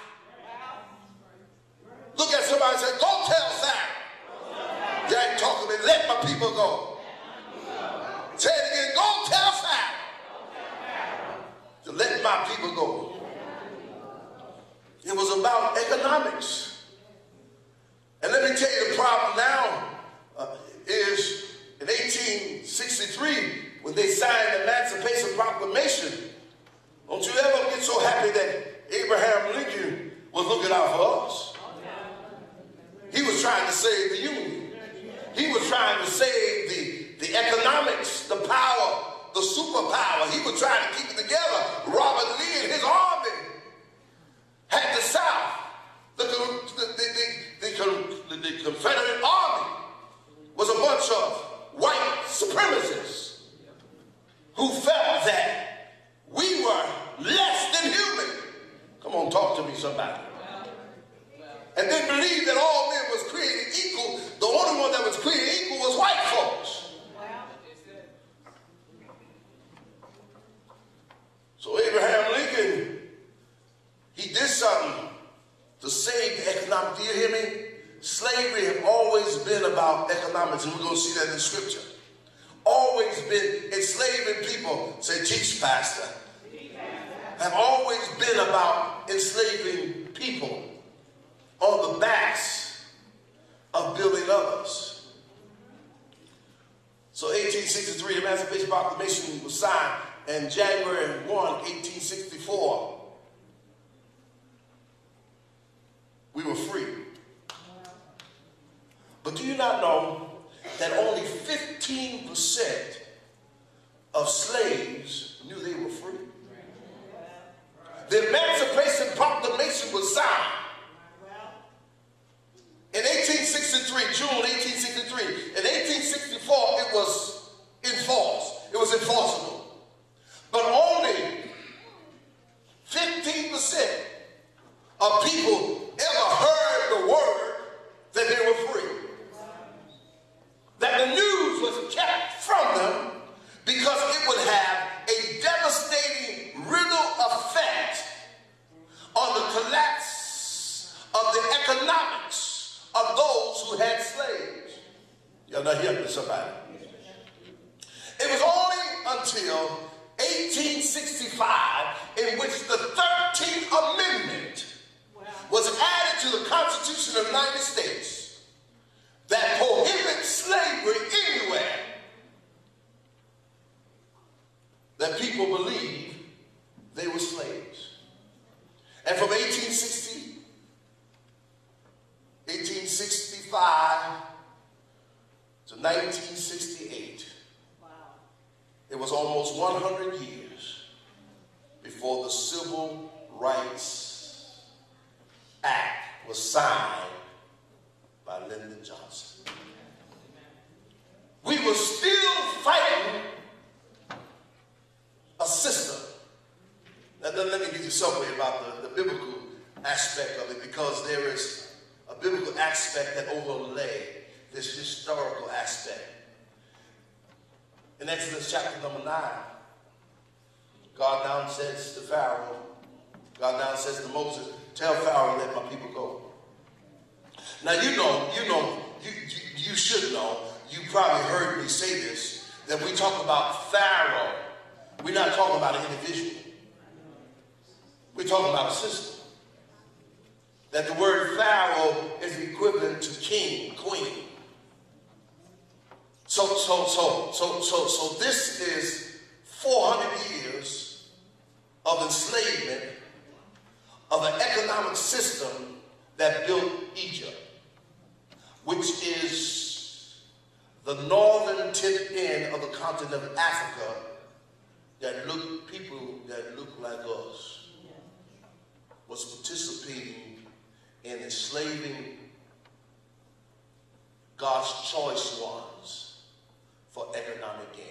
S5: Look at somebody and say, go tell Sarah. You ain't talking to me, let my people go. Say it again, go tell Sarah to let my people go. It was about economics. And let me tell you, the problem now is in 1863, when they signed the Emancipation Proclamation, don't you ever get so happy that Abraham Lincoln was looking out for us. He was trying to save the Union. He was trying to save the economics, the power, the superpower. He was trying to keep it together. Robert Lee and his army had the South. The Confederate Army was a bunch of white supremacists who felt that we were less than human. Come on, talk to me, somebody. And then believed that all men was created equal. The only one that was created equal was white folks. So Abraham Lincoln, he did something to save the economic. Do you hear me? Slavery has always been about economics, and we're going to see that in Scripture. Always been enslaving people. Say, teach, Pastor. Have always been about enslaving people on the backs of building others. So 1863, the Emancipation Proclamation was signed, and January 1, 1864, we were free. But do you not know that only 15% of slaves knew they were free? The Emancipation Proclamation was signed in 1863, June 1863. In 1864, it was enforced. It was enforceable. But only 15% of people ever heard the word that they were free. That the news was kept from them because it would have a devastating riddle effect on the collapse of the economics of those who had slaves. Y'all not hearing me, somebody? It was only until 1865 in which the 13th Amendment was added to the Constitution of the United States that prohibits slavery anywhere that people believe they were slaves. And from 1865 to 1968, it was almost 100 years before the Civil Rights Act was signed by Lyndon Johnson. We were still fighting a system. Now, let me give you something about the biblical aspect of it, because there is a biblical aspect that overlay this historical aspect. In Exodus chapter number 9, God now says to Pharaoh, God now says to Moses, tell Pharaoh, let my people go. Now you should know, you probably heard me say this, that we talk about Pharaoh, we're not talking about an individual. We're talking about a system. that the word Pharaoh is equivalent to king, queen. So this is 400 years of enslavement of an economic system that built Egypt, which is the northern tip end of the continent of Africa, that people that look like us was participating in enslaving God's choice ones for economic gain.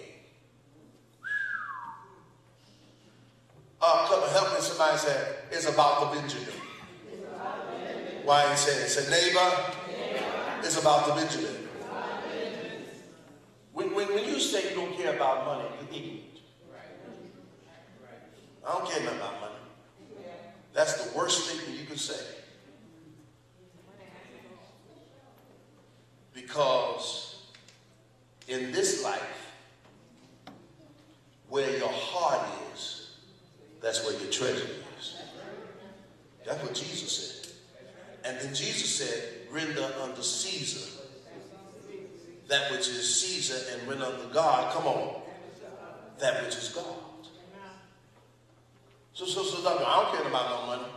S5: Help me, somebody say, it's about the Benjamin. Why ain't saying it? Say, neighbor, it's about the Benjamin. When you say you don't care about money, you're ignorant. I don't care nothing about money. That's the worst statement you can say. Because in this life, where your heart is, that's where your treasure is. That's what Jesus said. And then Jesus said, render unto Caesar that which is Caesar, and render unto God, come on, that which is God. So I don't care about no money.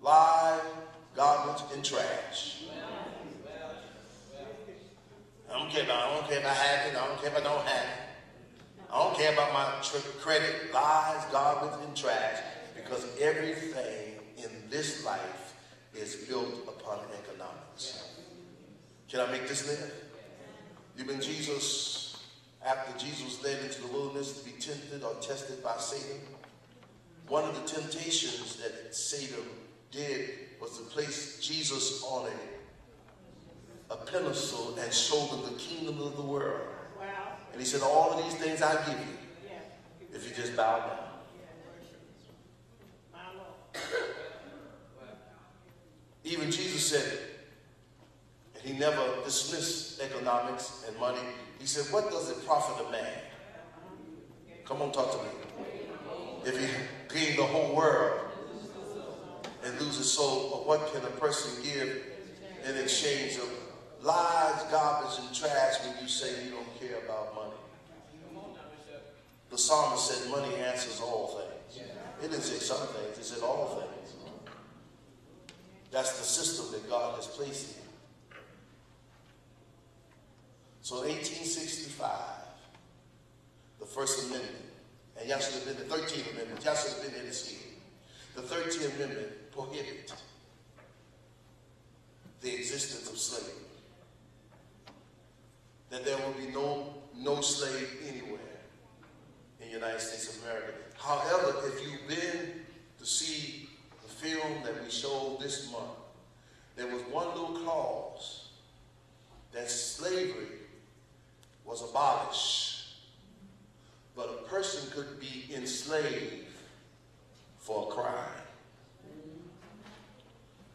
S5: Lie, garbage, and trash. I don't care about having, I don't care about don't having. I don't care about my credit, lies, garbage, and trash, because everything in this life is built upon economics. Can I make this live? Even Jesus, after Jesus was led into the wilderness to be tempted or tested by Satan, one of the temptations that Satan did was to place Jesus on a pedestal and show him the kingdom of the world. Wow. And he said, all of these things I give you, if you just bow down. Even Jesus said it. And he never dismissed economics and money. He said, what does it profit a man? Come on, talk to me. If he gain the whole world and lose his soul, or what can a person give in exchange of lies, garbage, and trash when you say you don't care about money? The psalmist said money answers all things. It didn't say some things, it said all things. That's the system that God has placed in. So in 1865, the First Amendment, and y'all should have been the 13th Amendment, y'all should have been there this year. The 13th Amendment prohibited the existence of slavery. That there will be no slave anywhere in the United States of America. However, if you've been to see the film that we showed this month, there was one little clause that slavery was abolished, but a person could be enslaved for a crime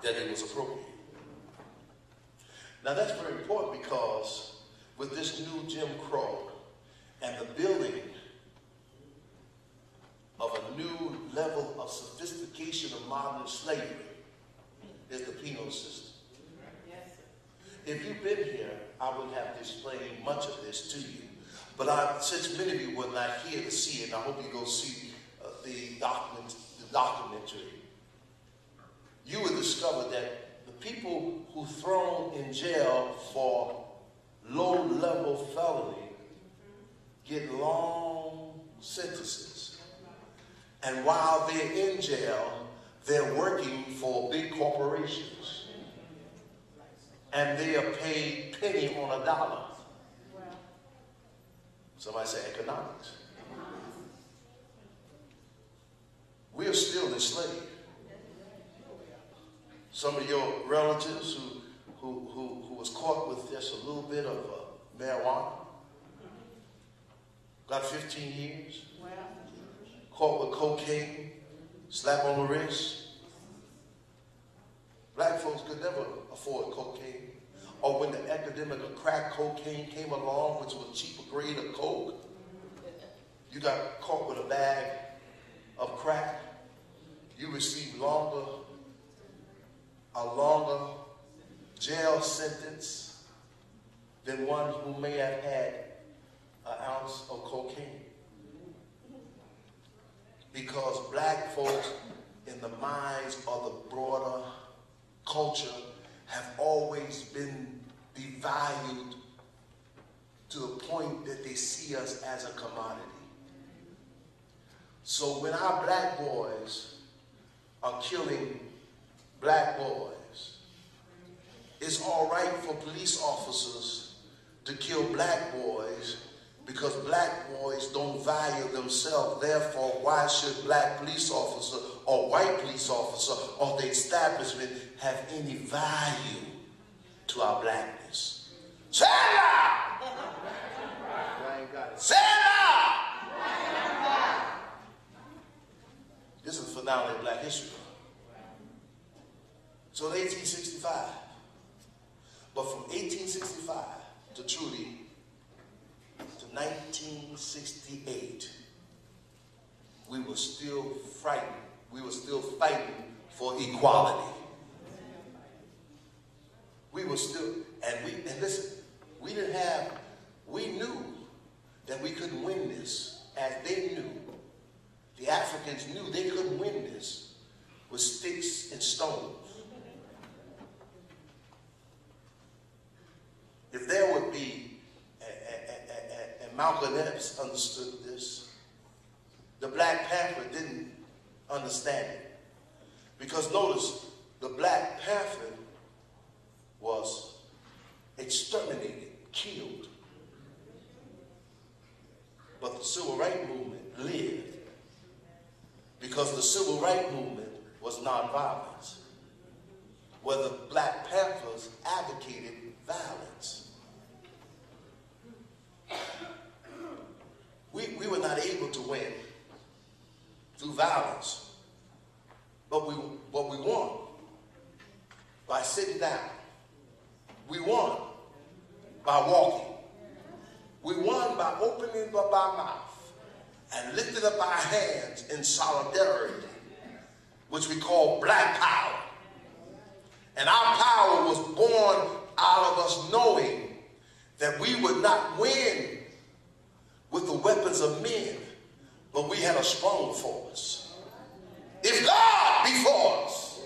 S5: that it was appropriate. Now that's very important, because with this new Jim Crow and the building of a new level of sophistication of modern slavery is the penal system. If you've been here, I would have explained much of this to you. But since many of you were not here to see it, I hope you go see the documentary, you will discover that the people who thrown in jail for low-level felony get long sentences. And while they're in jail, they're working for big corporations. And they are paid penny on a dollar. Somebody say economics. We are still enslaved. Some of your relatives who was caught with just a little bit of marijuana got 15 years. Caught with cocaine, slap on the wrist. Black folks could never afford cocaine. Or when the epidemic of crack cocaine came along, which was a cheaper grade of coke, you got caught with a bag of crack, you received longer a longer jail sentence than one who may have had an ounce of cocaine. Because black folks in the minds of the broader culture have always been devalued to the point that they see us as a commodity. So when our black boys are killing black boys, it's all right for police officers to kill black boys because black boys don't value themselves. Therefore, why should black police officer or white police officer or the establishment have any value to our blackness? Say it loud! Say it loud! This is phenomenal in Black history. So in 1865, but from 1865 to truly to 1968, we were still frightened. We were still fighting for equality. We were still, and listen, we knew that we couldn't win this as they knew. The Africans knew they couldn't win this with sticks and stones. If there would be, and Malcolm X understood this, the Black Panther didn't understand it. Because notice, the Black Panther was exterminated, killed. But the Civil Rights Movement lived because the Civil Rights Movement was nonviolence, where the Black Panthers advocated violence. We were not able to win through violence, but we won by sitting down. We won by walking. We won by opening up our mouth and lifting up our hands in solidarity, which we call black power. And our power was born out of us knowing that we would not win with the weapons of men, but we had a strong force. If God be for us,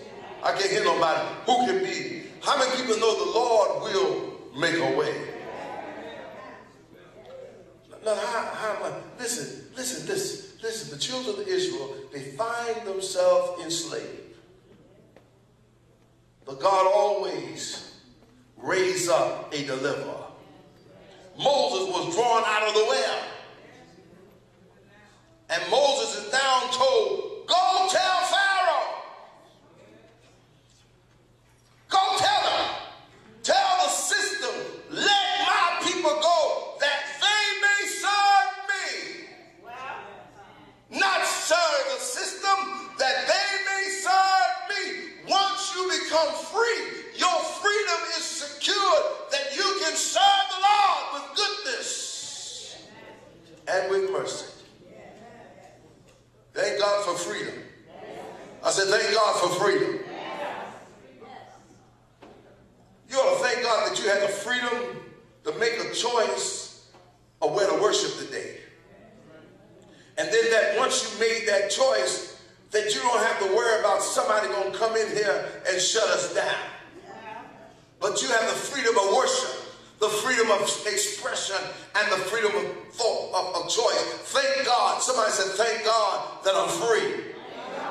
S5: I can't hear nobody. Who can be? How many people know the Lord will make a way? Now, listen. The children of Israel, they find themselves enslaved. But God always raised up a deliverer. Moses was drawn out of the well. And Moses is now told, go tell Pharaoh. Go tell him. Tell the system, let my people go that they may serve me. Not serve the system, that they may serve me. Once you become free, your freedom is secured that you can serve the Lord with goodness and with mercy. Thank God for freedom. I said, thank God for freedom. You ought to thank God that you had the freedom to make a choice of where to worship today. And then that once you made that choice, that you don't have to worry about somebody going to come in here and shut us down. But you have the freedom of worship, the freedom of expression, and the freedom of thought, of choice. Thank God. Somebody said, thank God that I'm free.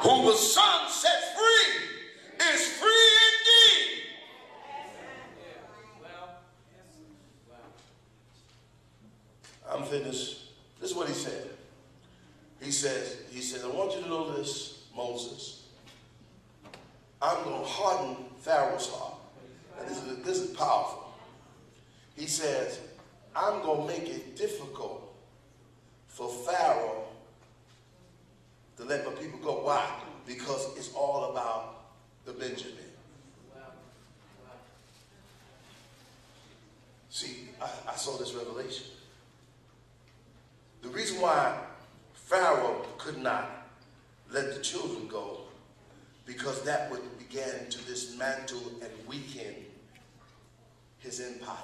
S5: Whom the Son set free is free indeed. I'm finished. This is what he said. He said, I want you to know this, Moses. I'm going to harden Pharaoh's heart. And this is powerful. He says, I'm going to make it difficult for Pharaoh to let my people go. Why? Because it's all about the Benjamin. See, I saw this revelation. The reason why Pharaoh could not let the children go, because because that would begin to dismantle and weaken his empire.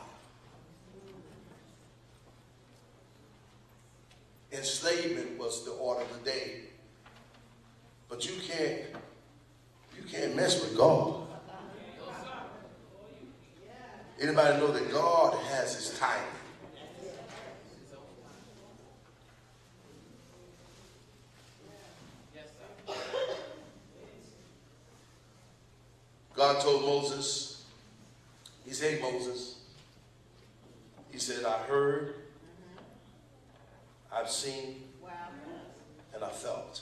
S5: Enslavement was the order of the day. But you can't mess with God. Anybody know that God has his timing? God told Moses, he said, "Hey, Moses," he said, "I heard, I've seen, and I felt."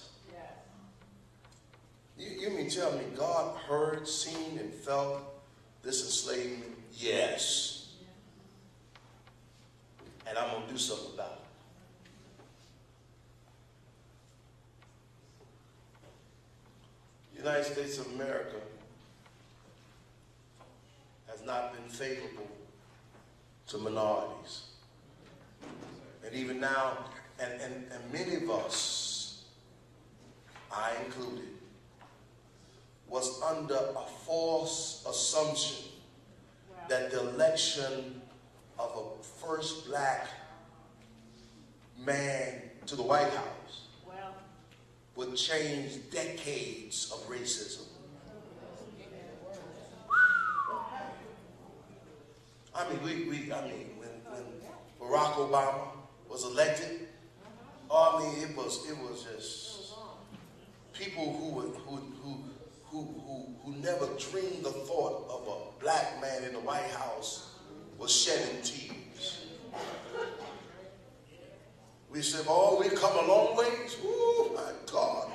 S5: You mean tell me God heard, seen, and felt this enslavement? Yes. And I'm going to do something about it. The United States of America has not been favorable to minorities. And even now, and many of us, I included, was under a false assumption that the election of a first black man to the White House would change decades of racism. I mean, when Barack Obama was elected, I mean, it was just people who never dreamed the thought of a black man in the White House was shedding tears. We said, "Oh, we've come a long ways." Oh my God.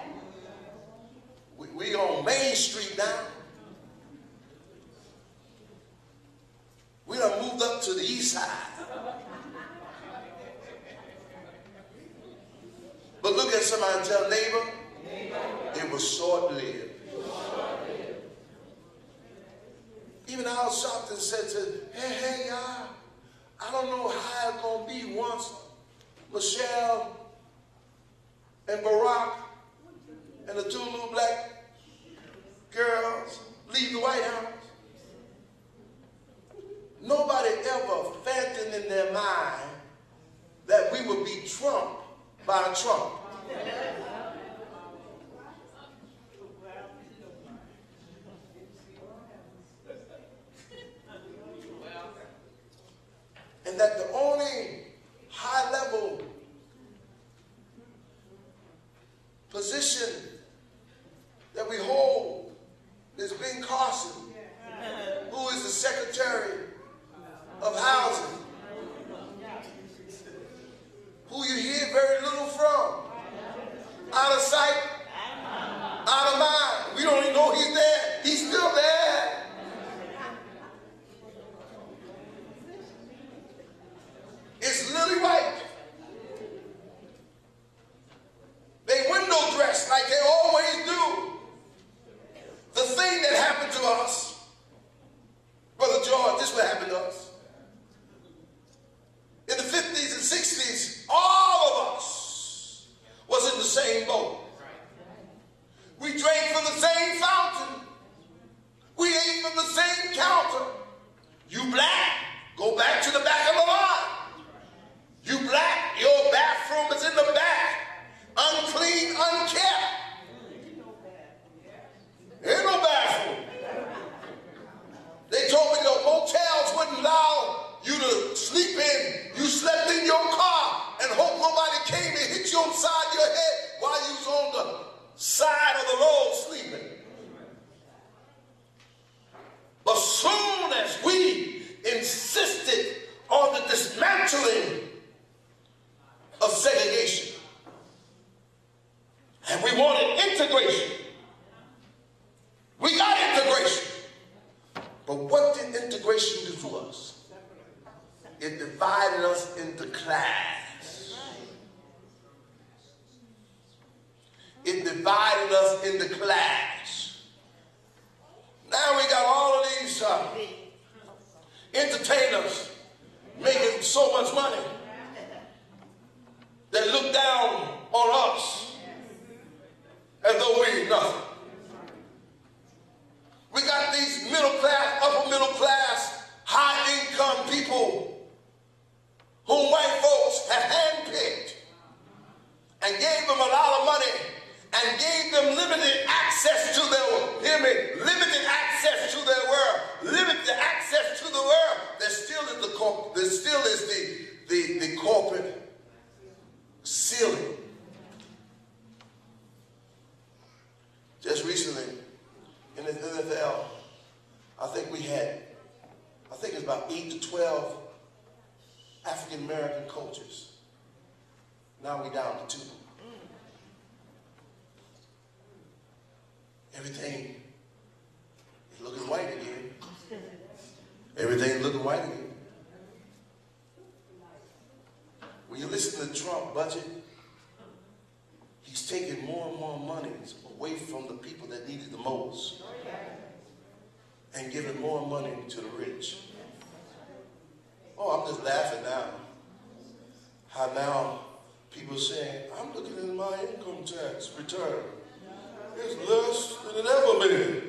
S5: We on Main Street now. We done moved up to the east side. But look at somebody and tell neighbor, it was short-lived. Even Al Sharpton said to, hey, y'all, I don't know how it's going to be once Michelle and Barack and the two little black girls leave the White House. Nobody ever fathomed in their mind that we would be trumped by Trump. And that the only high-level position that we hold is Ben Carson, who is the Secretary of Housing, who you hear very little from. Out of sight, out of mind. We don't even know he's there. He's still there. It's lily white. They window dress like they always do. The thing that happened to us, Brother George, this is what happened to us. In the 50s and 60s, all of us was in the same boat. We drank from the same fountain. We ate from the same counter. You black, go back to the back of the line. You black, your bathroom is in the back. Unclean, unkept. Ain't no bathroom. They told me the hotels wouldn't allow you to sleep in. You slept in your car and hope nobody came and hit you on the side of your head while you was on the side of the road sleeping. But soon as we insisted on the dismantling of segregation and we wanted integration, we got integration. But what did integration do to us? It divided us into class. It divided us into class. Now we got all of these entertainers making so much money that look down on us as though we ain't nothing. hear me, limited access to their world, limited access to the world, there still is the corporate ceiling. Just recently in the NFL, I think it's about 8 to 12 African American coaches. Now we're down to 2. Everything is looking white again. Everything's looking white again. When you listen to Trump's budget, he's taking more and more money away from the people that need it the most and giving more money to the rich. Oh, I'm just laughing now. How now people saying, I'm looking at my income tax return. It's less than it ever been.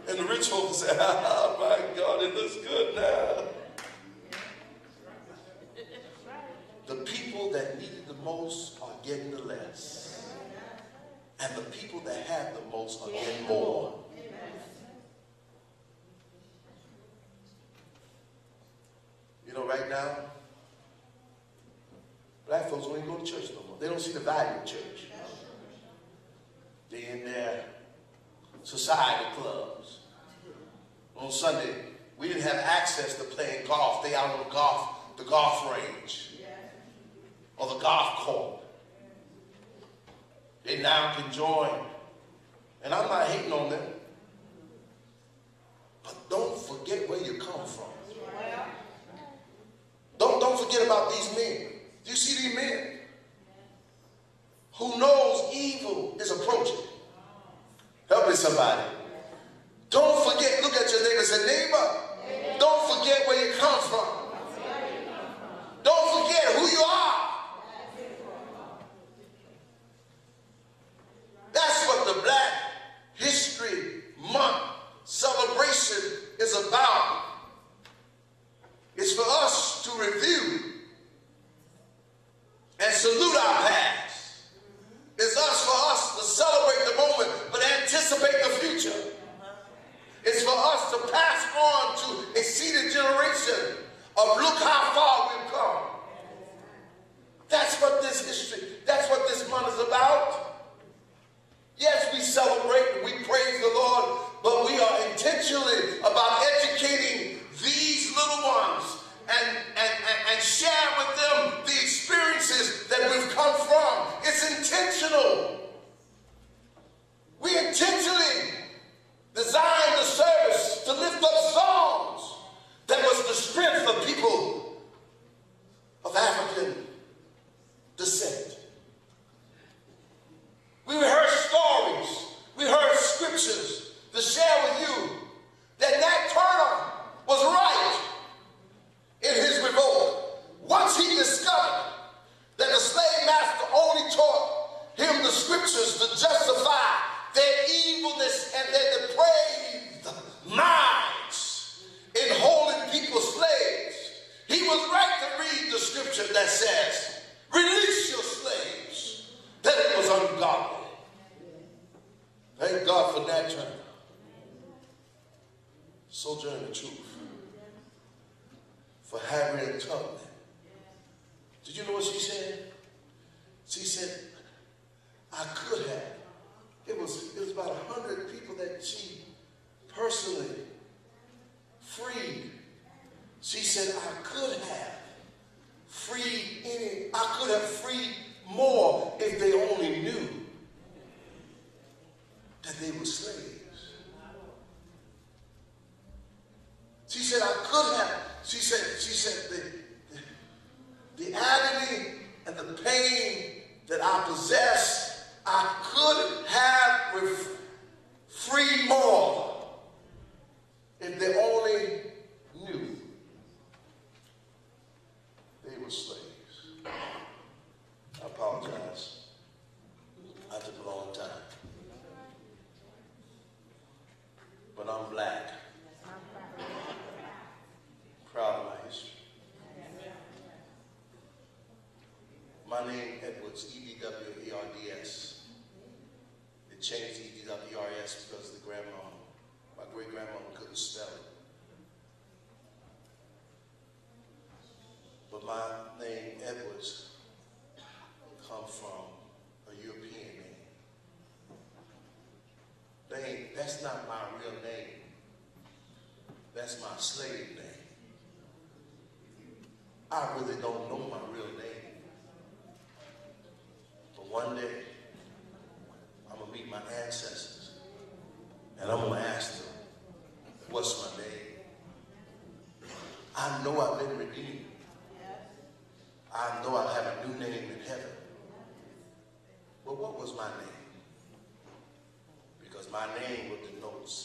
S5: And the rich folks say, oh my God, it looks good now. The people that need it the most are getting the less. And the people that have the most are getting more. You know, right now, black folks don't even go to church no more. They don't see the value of church. They're in their society clubs. On Sunday, we didn't have access to playing golf. They out on the golf range or the golf court. They now can join. And I'm not hating on them. But don't forget where you come from. Don't forget about these men. Do you see these men? Who knows evil is approaching. Help me somebody. Don't forget, look at your neighbor and say, neighbor, don't forget where you come from. Don't forget who you are. That's what the Black History Month celebration is about. It's for us to review and salute our past. It's for us to celebrate the moment, but anticipate the future. It's for us to pass on to a seeded generation of look how far we've come. That's what this history, that's what this month is about. Yes, we celebrate and we praise the Lord, but we are intentionally about educating these little ones and share with them the experiences that we've come from. It's intentional. We intentionally designed the service to lift up songs that was the strength of people of African descent. We rehearsed stories. We heard scriptures to share with you that Nat Turner was right in his revolt. Once he discovered that the slave master only taught him the scriptures to justify their evilness and their depraved minds in holding people slaves, he was right to read the scripture that says, release your slaves, that it was ungodly. Thank God for Nat Turner. Sojourner Truth. For Harriet Tubman. Did you know what she said? She said, I could have. It was about 100 people that she personally freed. She said, I could have freed I could have freed more if they only knew that they were slaves. She said, I could have. She said the agony and the pain that I possess, I could have freed more if they only knew they were slaves. I apologize. I took a long time. But I'm black. Proud of my history. My name, Edwers, E-D-W-E-R-D-S. It changed E-D-W. E-R-S because the grandma, my great-grandmama couldn't spell it. But my name, Edwers, comes from a European name. That's not my real name. That's my slave name. I really don't know my real name. But one day, I'm going to meet my ancestors, and I'm going to ask them, what's my name? I know I've been redeemed. I know I have a new name in heaven. But what was my name? Because my name denotes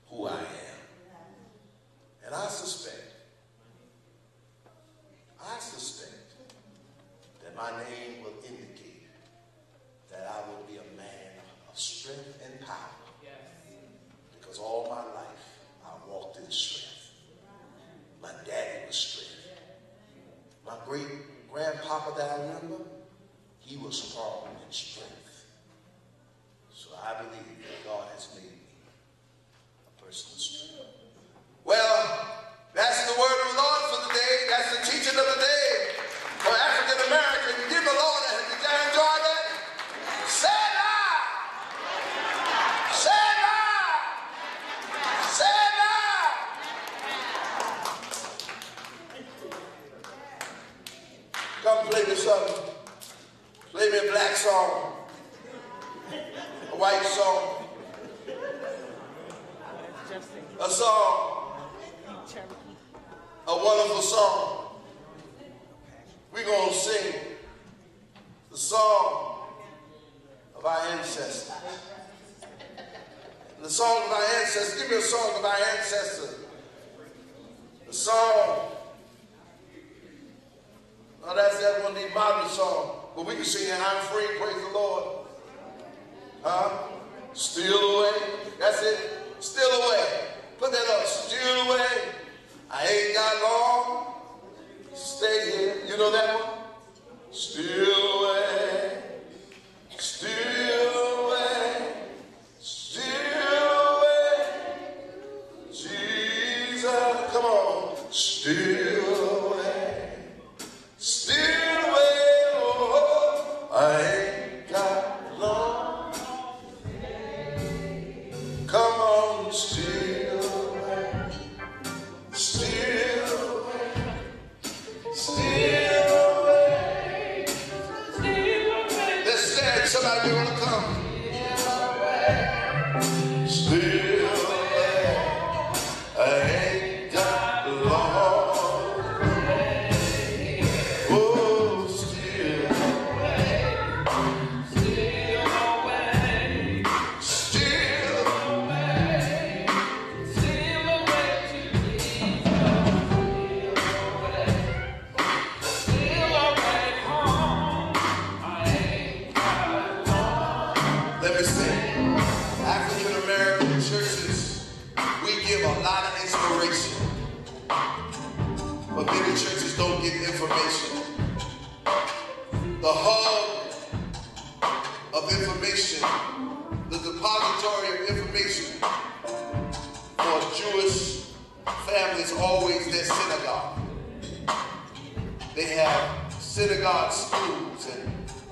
S5: who I am. And I suspect that my name will indicate that I will be a man of strength and power. Because all my life I walked in strength. My daddy was strength. My great-grandpapa that I remember, he was strong in strength. So I believe that God has made me a person of strength. Well, that's the word of the Lord for the day. That's the teaching of the day for African Americans. Give the Lord a hand. Did you enjoy that? Say it loud. Say it loud. Say it loud. Come play me something. Play me a black song, a white song, a song, a wonderful song. We're going to sing the song of our ancestors. And the song of our ancestors, give me a song of our ancestors. The song, oh, that's that one, the modern song. But we can sing it, I'm free, praise the Lord. Steal away, that's it, steal away. Put that up, steal away. I ain't got long, stay here. You know that one? Steal away, steal away, steal away. Jesus, come on, steal away, steal away. I ain't got long. Come on, steal away, steal away, steal away, steal away. Let's stand, somebody want to come. Steal away, I ain't got long. Oh, steal away, steal away, steal away, steal away to Jesus, steal away home. I ain't got long. Let me sing. African American churches, we give a lot of inspiration, but many churches don't give information. The hub of information, the depository of information for Jewish families, always their synagogue. They have synagogue schools and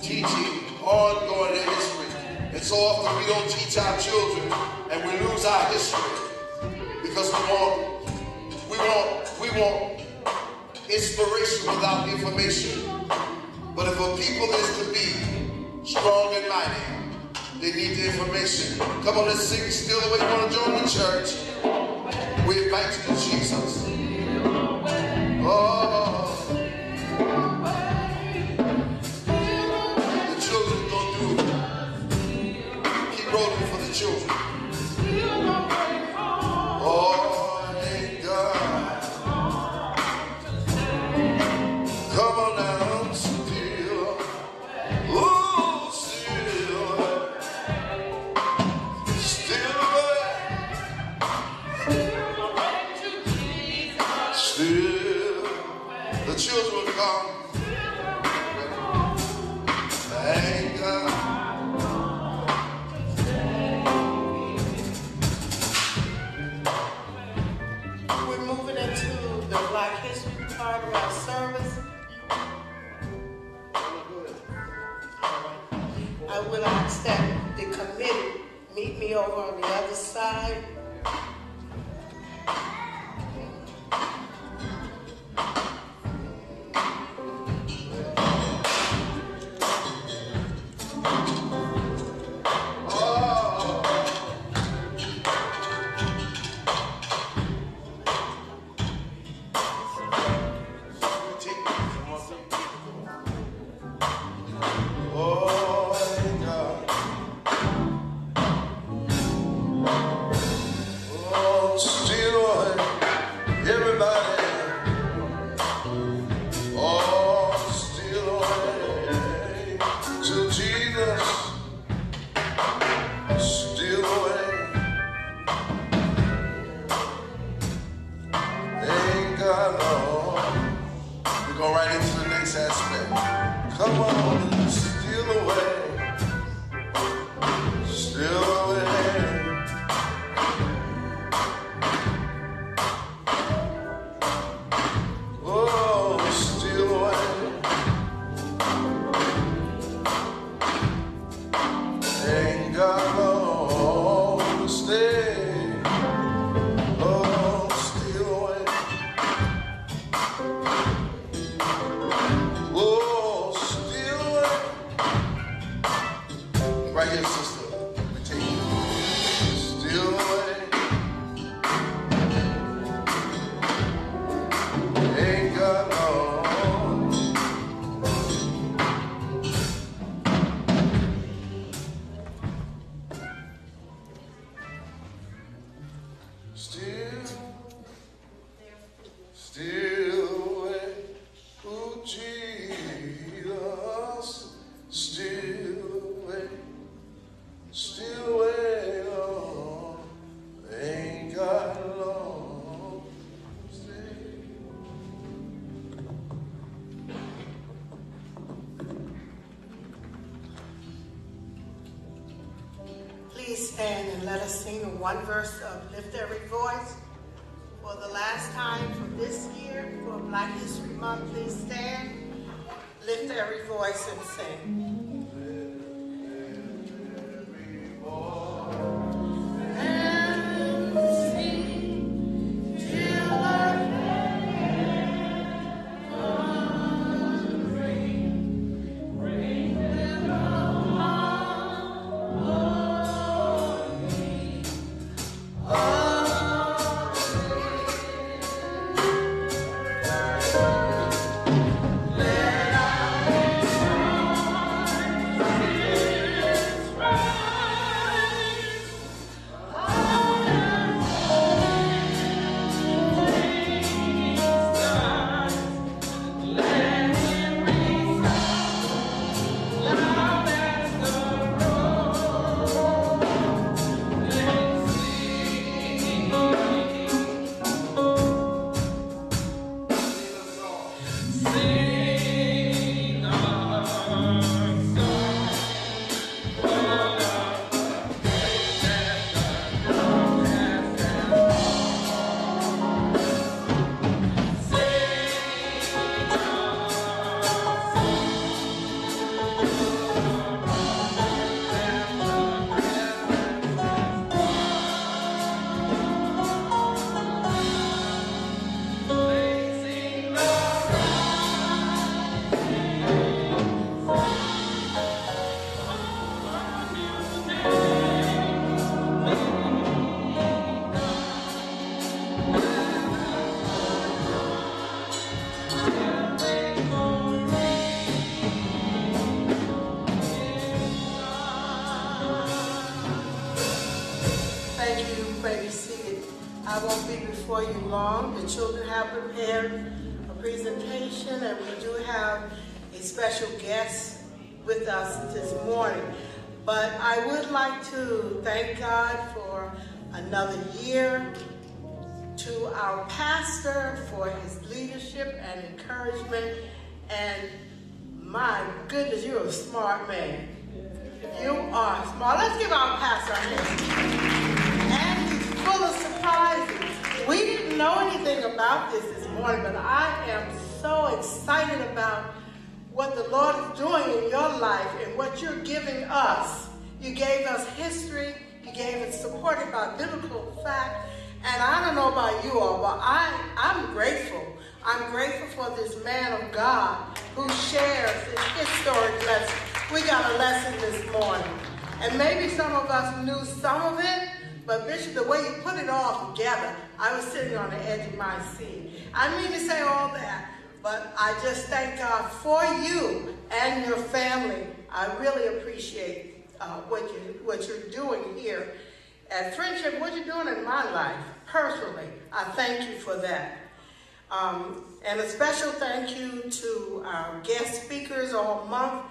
S5: teaching ongoing their history. And so often we don't teach our children and we lose our history because we want inspiration without information. But if a people is to be strong and mighty, they need the information. Come on, let's sing Still Away. You want to join the church? We invite you to Jesus. Oh, the children gonna do. Keep rolling for the children. Oh, thank God. Come on now, still. Oh, still. Still away. Still. The children will come. Thank God.
S2: over on the other side. Please stand and let us sing one verse of Lift Every Voice. For the last time for this year, for Black History Month, please stand, lift every voice and sing. The children have prepared a presentation, and we do have a special guest with us this morning. But I would like to thank God for another year, to our pastor for his leadership and encouragement, and my goodness, you're a smart man. You are smart. Let's give our pastor a hand. And he's full of surprises. We didn't know anything about this morning, but I am so excited about what the Lord is doing in your life and what you're giving us. You gave us history, you gave it supported by biblical fact. And I don't know about you all, but I'm grateful. I'm grateful for this man of God who shares this historic lesson. We got a lesson this morning. And maybe some of us knew some of it, but Bishop, the way you put it all together, I was sitting on the edge of my seat. I didn't mean to say all that, but I just thank God for you and your family. I really appreciate what you're doing here at Friendship, what you're doing in my life, personally. I thank you for that. And a special thank you to our guest speakers all month,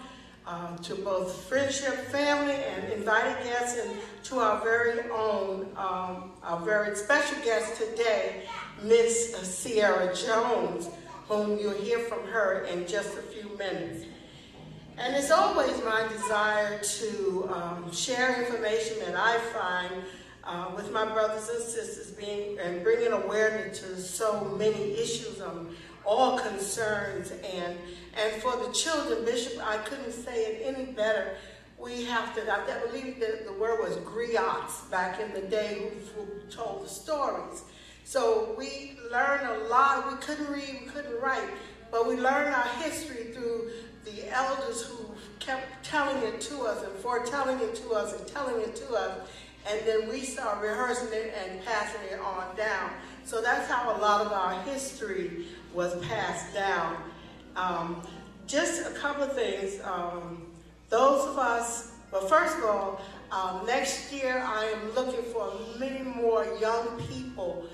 S2: to both Friendship family and invited guests, and to our very own, our very special guest today, Miss Sierra Jones, whom you'll hear from her in just a few minutes. And it's always my desire to share information that I find with my brothers and sisters, and bringing awareness to so many issues, all concerns, and for the children. Bishop, I couldn't say it any better. We have to, I believe that the word was griots back in the day who told the stories. So we learn a lot. We couldn't read, we couldn't write, but we learned our history through the elders who kept telling it to us and foretelling it to us and telling it to us. And then we start rehearsing it and passing it on down. So that's how a lot of our history was passed down. Just a couple of things. Those of us, well, first of all, next year I am looking for many more young people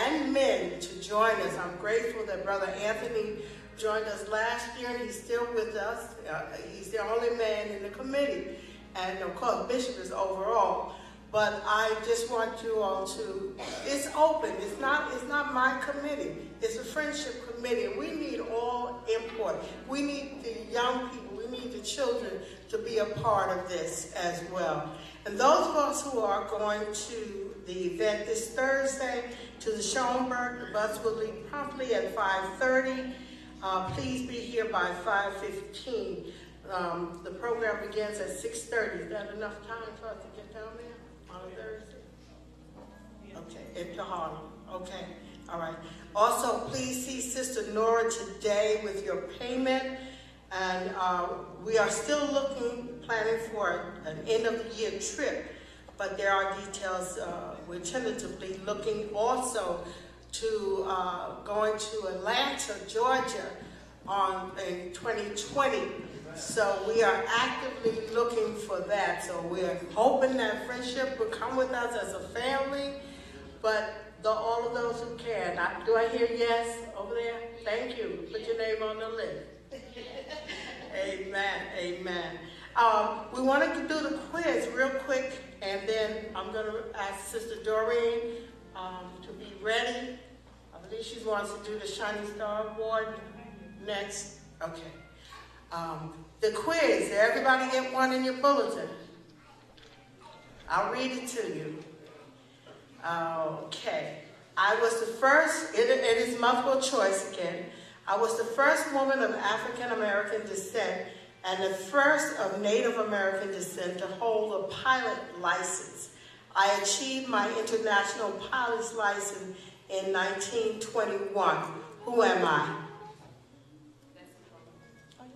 S2: and men to join us. I'm grateful that Brother Anthony joined us last year, and he's still with us. He's the only man in the committee. And of course, Bishop is overall. But I just want you all to, it's open. It's not my committee. It's a Friendship committee. And we need all input. We need the young people. We need the children to be a part of this as well. And those of us who are going to the event this Thursday, to the Schoenberg, the bus will leave promptly at 5:30. Please be here by 5:15. The program begins at 6:30. Is that enough time for us to get down there? On a Thursday? Okay, into Harlem. Okay, all right. Also, please see Sister Nora today with your payment. And we are still planning for an end of the year trip, but there are details. We're tentatively looking also to going to Atlanta, Georgia in 2020. So we are actively looking for that. So we're hoping that Friendship will come with us as a family, but all of those who can. Do I hear yes over there? Thank you. Put your name on the list. Amen. Amen. We wanted to do the quiz real quick, and then I'm going to ask Sister Doreen to be ready. I believe she wants to do the Shining Star Award next. Okay. The quiz, did everybody get one in your bulletin? I'll read it to you. Okay. I was the first, it is multiple choice again. I was the first woman of African American descent and the first of Native American descent to hold a pilot license. I achieved my international pilot's license in 1921. Who am I?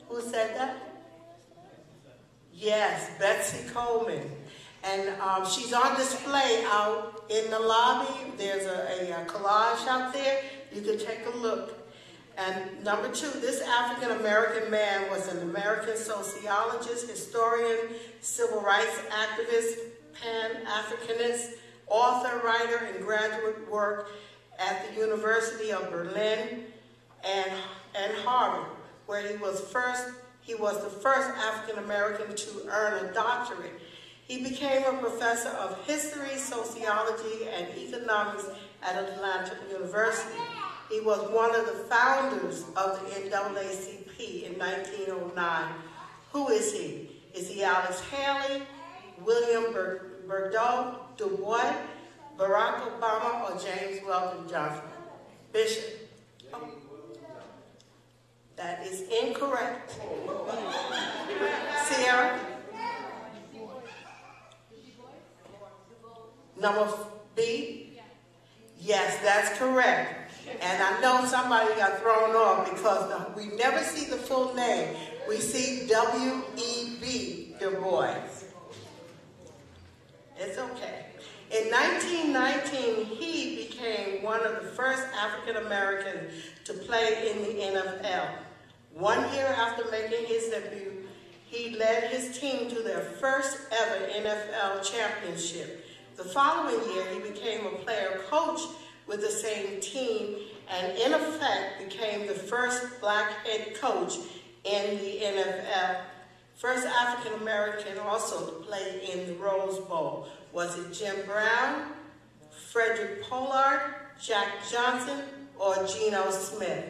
S2: Who said that? Yes, Betsy Coleman. And she's on display out in the lobby. There's a collage out there. You can take a look. And number 2, this African-American man was an American sociologist, historian, civil rights activist, Pan-Africanist, author, writer, and graduate work at the University of Berlin and Harvard, where he was the first African-American to earn a doctorate. He became a professor of history, sociology, and economics at Atlanta University. He was one of the founders of the NAACP in 1909. Who is he? Is he Alice Haley, William Burdeau Du Bois, Barack Obama, or James Weldon Johnson? Bishop? Oh. That is incorrect. Number B? Yes, that's correct. And I know somebody got thrown off because we never see the full name. We see W.E.B. Du Bois. It's okay. In 1919, he became one of the first African Americans to play in the NFL. 1 year after making his debut, he led his team to their first ever NFL championship. The following year, he became a player coach with the same team and in effect became the first black head coach in the NFL. First African American also to play in the Rose Bowl. Was it Jim Brown, Frederick Pollard, Jack Johnson, or Geno Smith?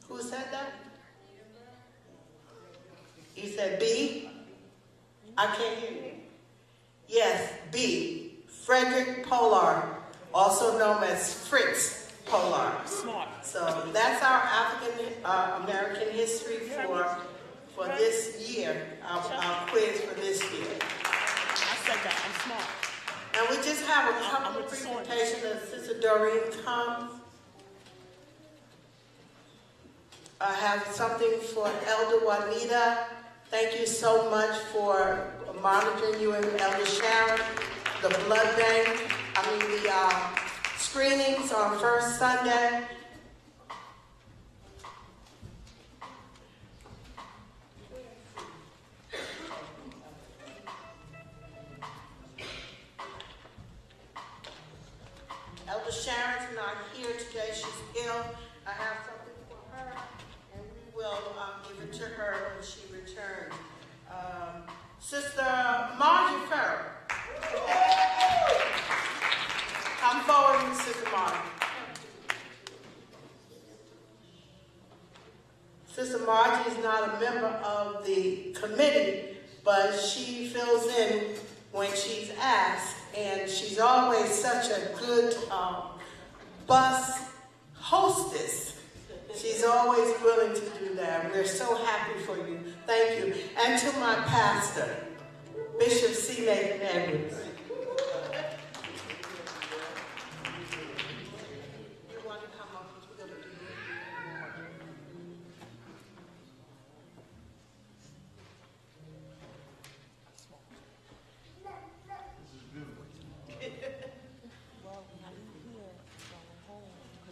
S2: Who said that? You said B? I can't hear you. Yes, B. Frederick Pollard, also known as Fritz Pollard. Smart. So that's our African American history for this year, our quiz for this year.
S1: I said that, I'm smart.
S2: And we just have a couple of presentations as Sister Doreen comes. I have something for Elder Juanita. Thank you so much for monitoring you and Elder Sharon. The blood bank, the screenings on first Sunday. Elder Sharon's not here today. She's ill. I have something for her, and we will give it to her when she returns. Sister Margie Farrell. Come forward, Sister Margie. Sister Margie is not a member of the committee, but she fills in when she's asked, and she's always such a good bus hostess. She's always willing to do that. We're so happy for you. Thank you. And to my pastor, Bishop C. Nathan Edwers.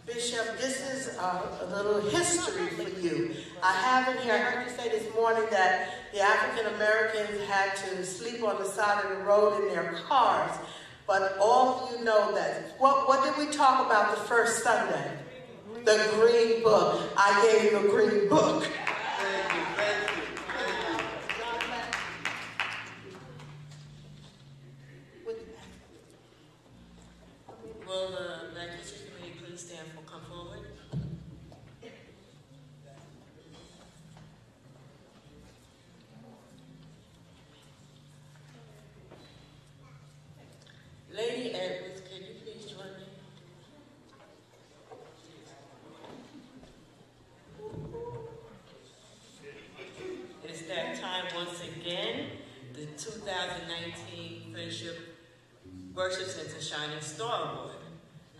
S2: Bishop, this is a little history for you. I have in here, I heard you say this morning that the African Americans had to sleep on the side of the road in their cars, but all of you know that. What did we talk about the first Sunday? The Green Book. I gave you a Green Book.
S5: Thank you, thank you, thank you.
S7: Will the Black History Committee please stand for come forward? Lady Edwards, can you please join me? It's that time once again, the 2019 Friendship Worship Center Shining Star Award.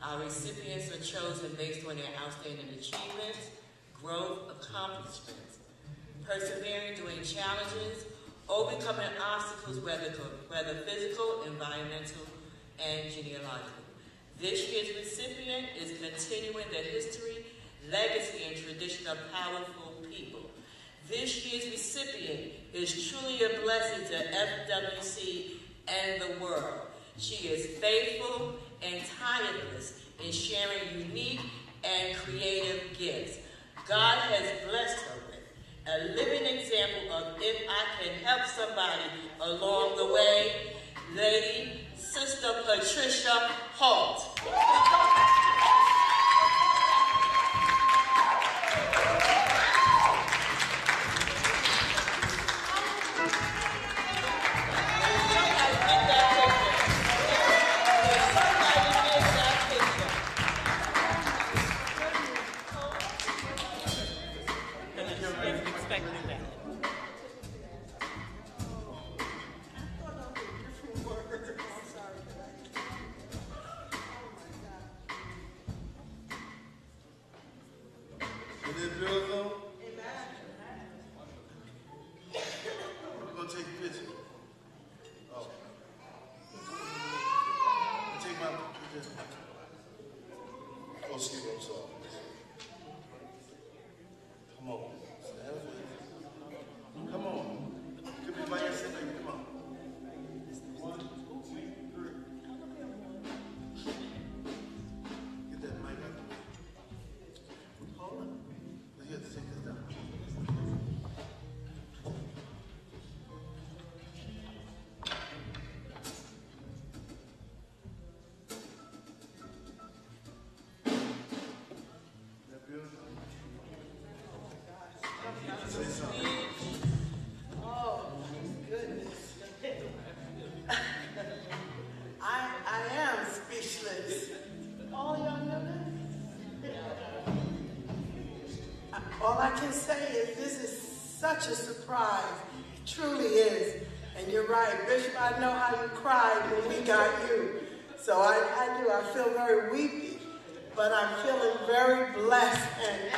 S7: Our recipients are chosen based on their outstanding achievements, growth, accomplishments, persevering during challenges, overcoming obstacles, whether physical, environmental, and genealogical. This year's recipient is continuing the history, legacy, and tradition of powerful people. This year's recipient is truly a blessing to FWC and the world. She is faithful and tireless in sharing unique and creative gifts. God has blessed her with a living example of if I can help somebody along the way, Lady Sister Patricia Holt.
S5: Go see what's up. Come on. Stand with me. Come on. Could be by yourself, baby. Come on. 1, 2, 3. Get that mic out the way. Hold on. You have to take this down.
S2: Oh, goodness. I am speechless. All y'all know that? All I can say is this is such a surprise. It truly is. And you're right, Bishop, I know how you cried when we got you. So I do. I feel very weepy. But I'm feeling very blessed, and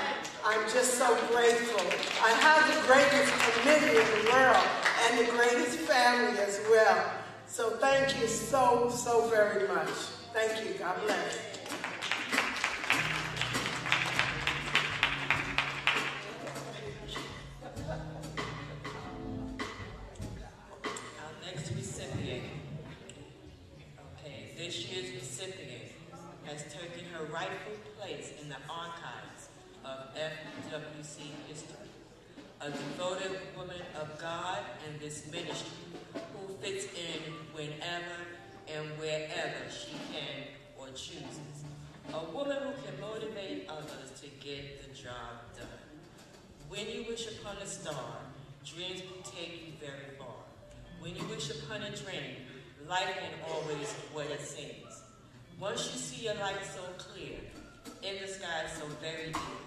S2: I'm just so grateful. I have the greatest committee in the world and the greatest family as well. So thank you so, so very much. Thank you. God bless.
S7: Our next recipient, this year's recipient has taken her rightful place in the archives of FWC history. A devoted woman of God and this ministry who fits in whenever and wherever she can or chooses. A woman who can motivate others to get the job done. When you wish upon a star, dreams will take you very far. When you wish upon a dream, life ain't always what it seems. Once you see your light so clear, in the sky so very dear,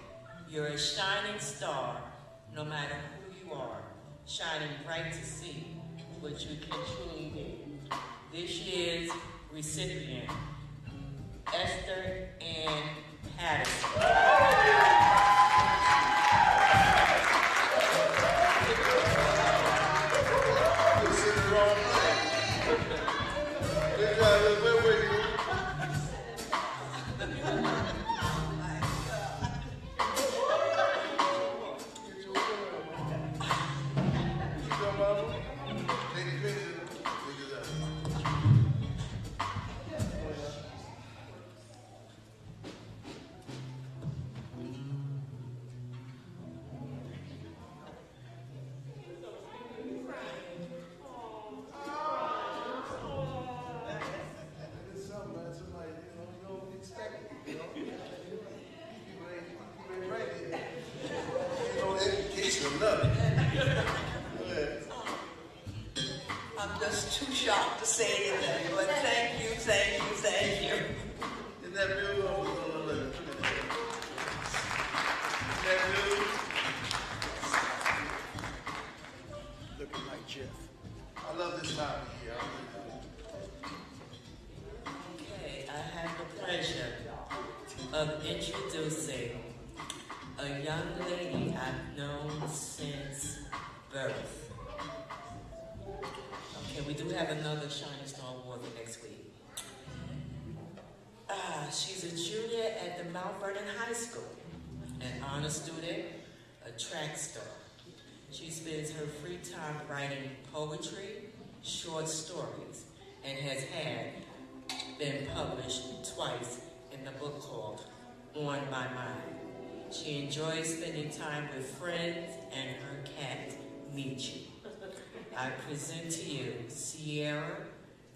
S7: you're a shining star, no matter who you are, shining bright to see what you can truly be. This year's recipient, Esther Ann Patterson.
S8: I'm just too shocked to say anything, but thank you, thank you, thank you.
S5: Isn't that real? Isn't that real? Looking like Jeff. I love this time of year.
S7: Okay, I have the pleasure of introducing a young lady I've known since birth. Okay, we do have another Shining Star Award for next week. She's a junior at the Mount Vernon High School, an honor student, a track star. She spends her free time writing poetry, short stories, and has been published twice in the book called On My Mind. She enjoys spending time with friends and her cat, Michi. I present to you Sierra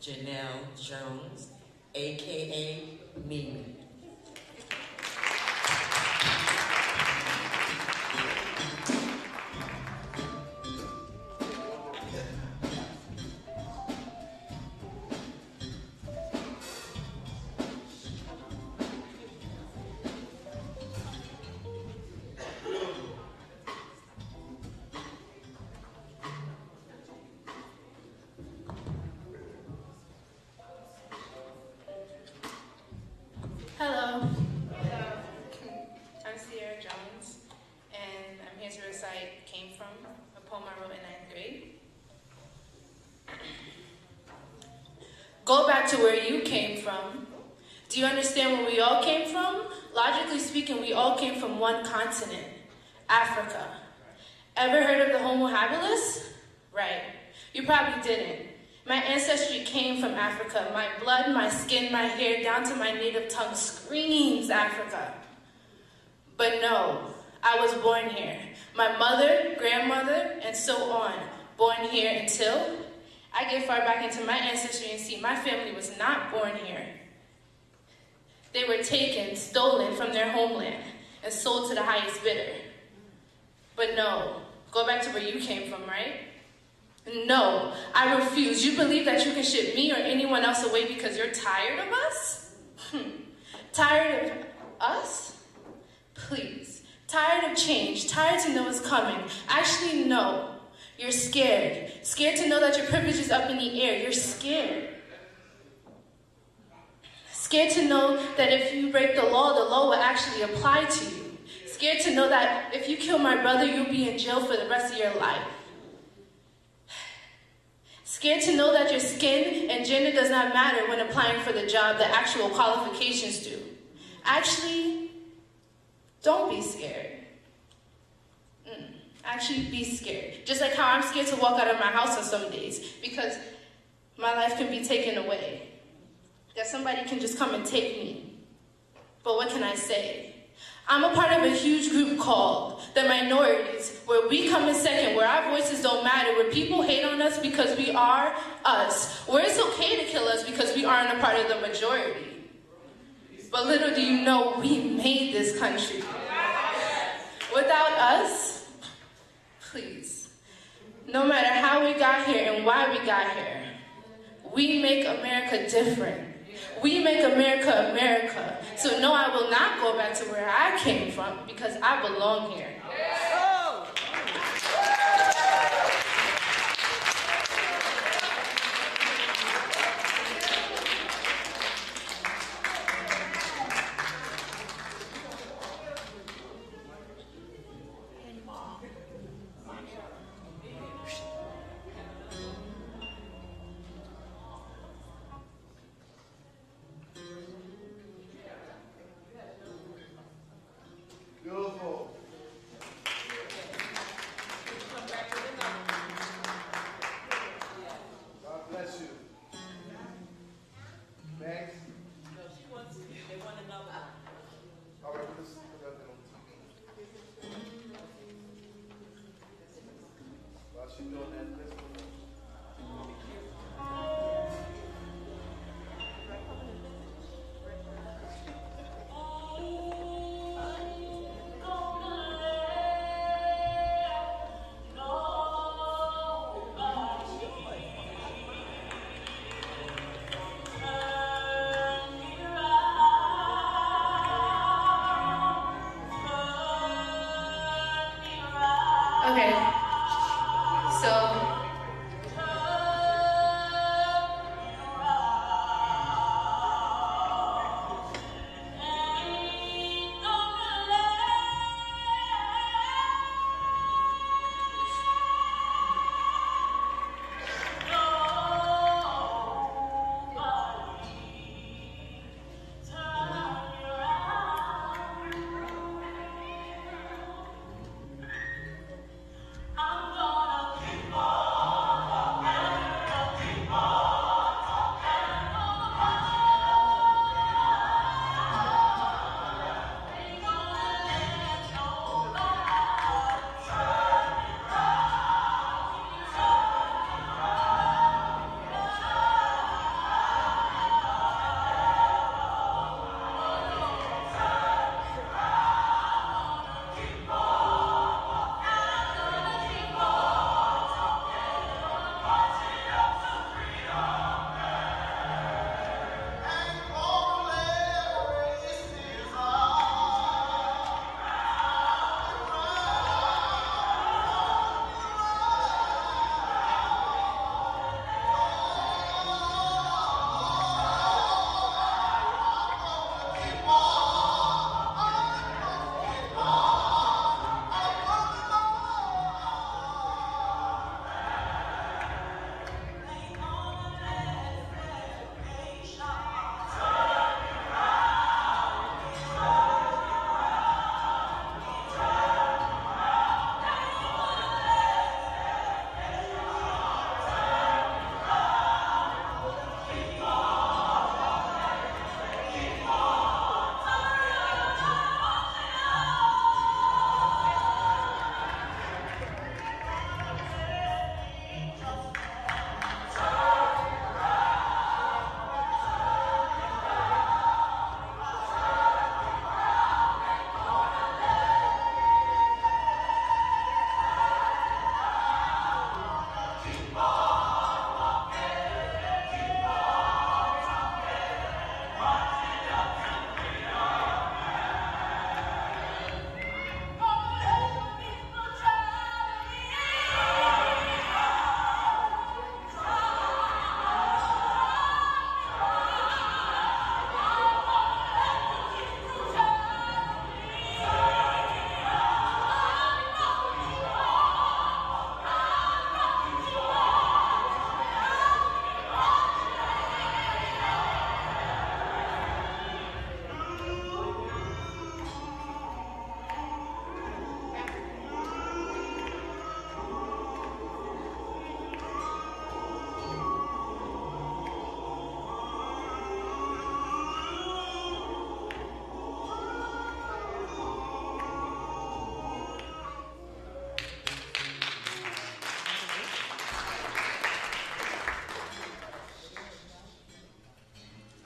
S7: Janelle Jones, a.k.a. Mimi.
S9: Hello. I'm Sierra Jones, and I'm here to recite Came From, a poem I wrote in 9th grade. Go back to where you came from. Do you understand where we all came from? Logically speaking, we all came from one continent, Africa. Ever heard of the Homo habilis? Right. You probably didn't. My ancestry came from Africa. My blood, my skin, my hair, down to my native tongue screams Africa. But no, I was born here. My mother, grandmother, and so on, born here until I get far back into my ancestry and see my family was not born here. They were taken, stolen from their homeland, and sold to the highest bidder. But no, go back to where you came from, right? No, I refuse. You believe that you can ship me or anyone else away because you're tired of us? Tired of us? Please. Tired of change. Tired to know it's coming. Actually, no. You're scared. Scared to know that your privilege is up in the air. You're scared. Scared to know that if you break the law will actually apply to you. Scared to know that if you kill my brother, you'll be in jail for the rest of your life. Scared to know that your skin and gender does not matter when applying for the job, the actual qualifications do. Actually, don't be scared. Actually, be scared. Just like how I'm scared to walk out of my house on some days because my life can be taken away. That somebody can just come and take me. But what can I say? I'm a part of a huge group called the minorities, where we come in second, where our voices don't matter, where people hate on us because we are us, where it's okay to kill us because we aren't a part of the majority. But little do you know, we made this country. Without us, please, no matter how we got here and why we got here, we make America different. We make America America. So no, I will not go back to where I came from because I belong here.
S5: Beautiful.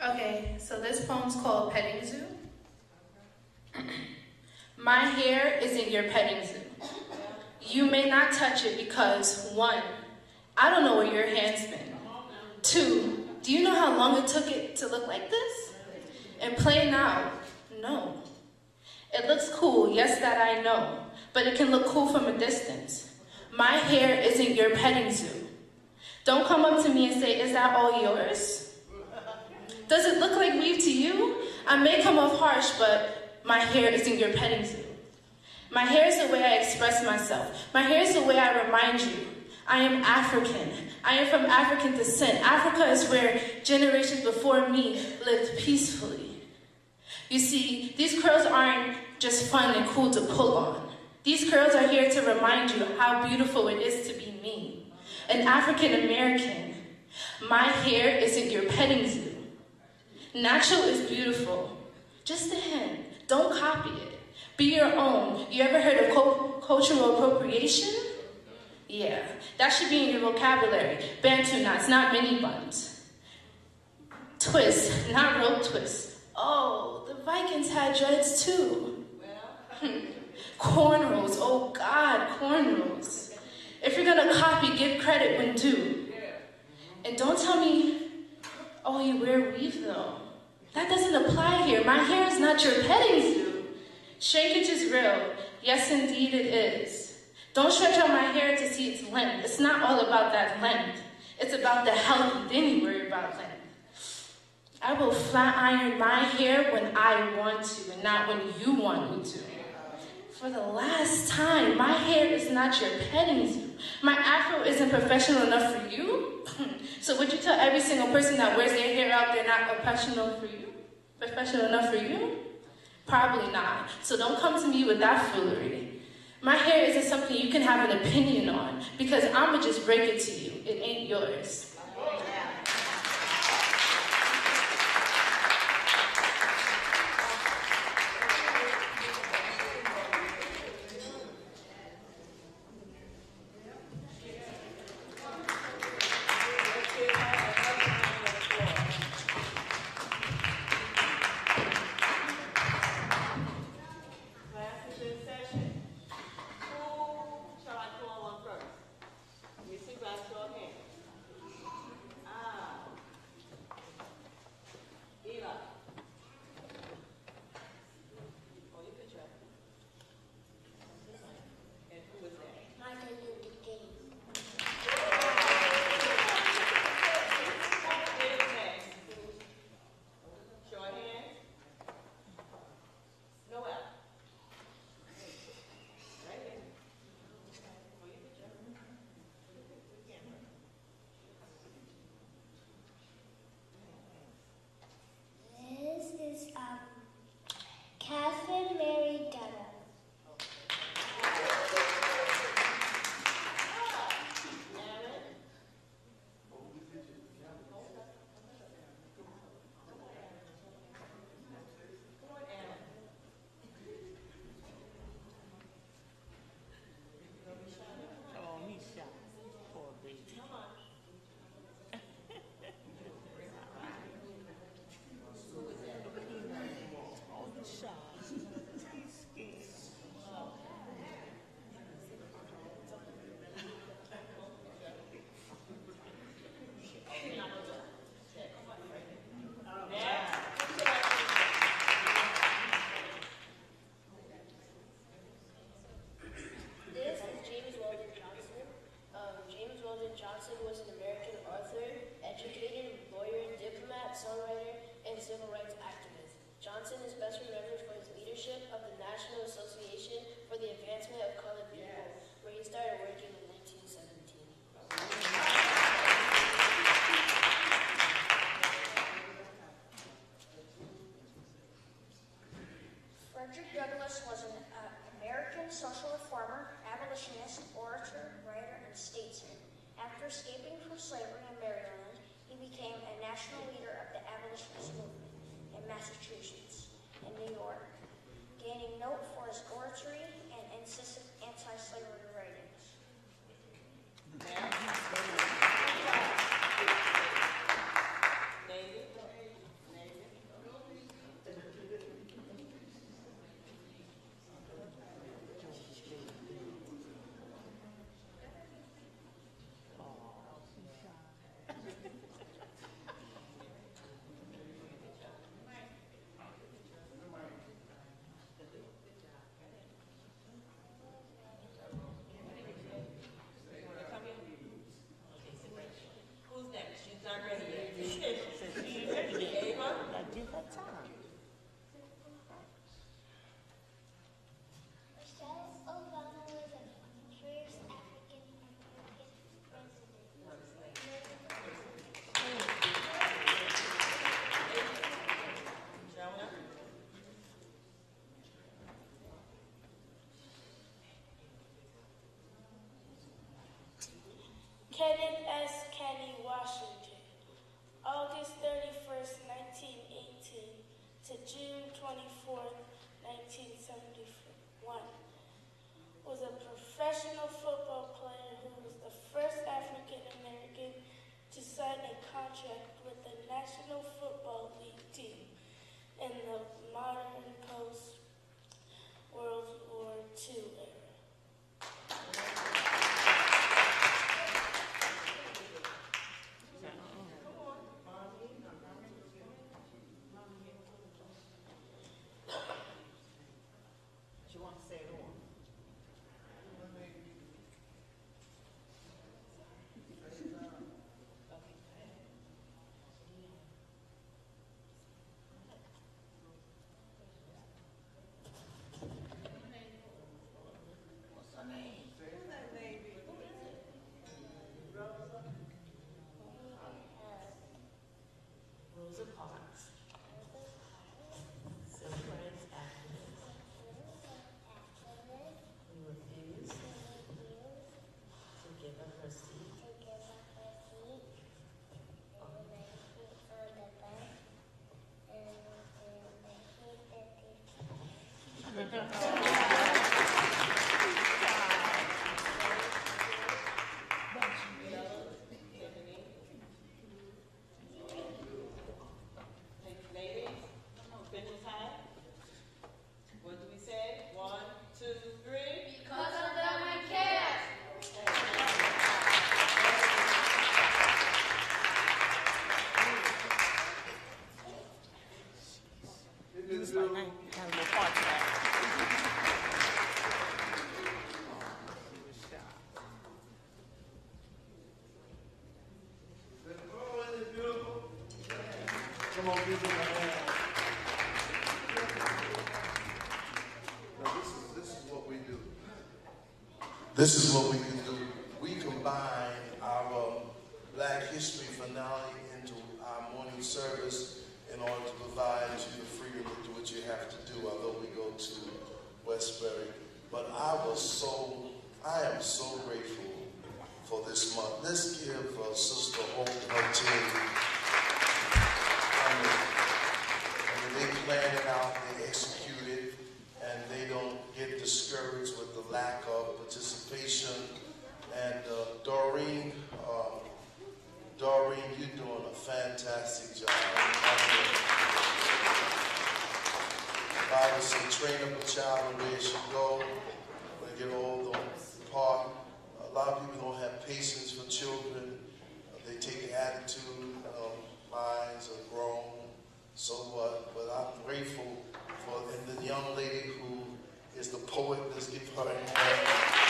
S9: Okay, so this poem's called Petting Zoo. My hair isn't your petting zoo. You may not touch it because, 1, I don't know where your hand's been. 2, do you know how long it took it to look like this? And plain out, no. It looks cool, yes, that I know, but it can look cool from a distance. My hair isn't your petting zoo. Don't come up to me and say, is that all yours? Does it look like weave to you? I may come off harsh, but my hair isn't your petting zoo. My hair is the way I express myself. My hair is the way I remind you. I am African. I am from African descent. Africa is where generations before me lived peacefully. You see, these curls aren't just fun and cool to pull on. These curls are here to remind you how beautiful it is to be me, an African American. My hair isn't your petting zoo. Natural is beautiful. Just a hint. Don't copy it. Be your own. You ever heard of cultural appropriation? Yeah, that should be in your vocabulary. Bantu knots, not mini buns. Twist, not rope twist. Oh, the Vikings had dreads too. Cornrows, oh God, cornrows. If you're gonna copy, give credit when due. And don't tell me, oh, you wear weave though. That doesn't apply here. My hair is not your petting zoo. Shrinkage is real. Yes, indeed it is. Don't stretch out my hair to see its length. It's not all about that length. It's about the health, then you worry about length. I will flat iron my hair when I want to and not when you want me to. For the last time, my hair is not your petting zoo. My afro isn't professional enough for you? So would you tell every single person that wears their hair out they're not professional for you? Professional enough for you? Probably not. So don't come to me with that foolery. My hair isn't something you can have an opinion on because I'ma just break it to you. It ain't yours.
S10: Johnson was an American author, educator, lawyer, diplomat, songwriter, and civil rights activist. Johnson is best remembered for his leadership of the National Association for the Advancement of Colored People, where he started working in 1917.
S11: Frederick Douglass was an American social reformer, abolitionist, orator, writer, and statesman. After escaping from slavery in Maryland, he became a national leader of the abolitionist movement in Massachusetts and New York, gaining note for his oratory and incisive anti-slavery writings.
S12: Kenneth S. Kenny Washington, August 31st, 1918 to June 24th, 1971, was a professional football player who was the first African American to sign a contract with the National Football League team in the modern post-World War II era.
S7: You want to say it all? Rosa Parks, civil rights activist, who refused to give up her seat ladies, finish high. What do we say? 1, 2, 3.
S12: Because of them we care.
S5: Come on, give them a hand. Now, this is what we do. This is what we can do. We combine our Black History finale into our morning service in order to provide you the freedom to do what you have to do, although we go to Westbury. But I am so grateful for this month. Let's give Sister Hope and her team. And they plan it out, they execute it, and they don't get discouraged with the lack of participation. And Doreen, you're doing a fantastic job. The Bible says, train up a child the way it should go. When they get old, don't depart. A lot of people don't have patience for children. They take the attitude, minds are grown, so what? But I'm grateful for the young lady who is the poet. Let's give her a hand.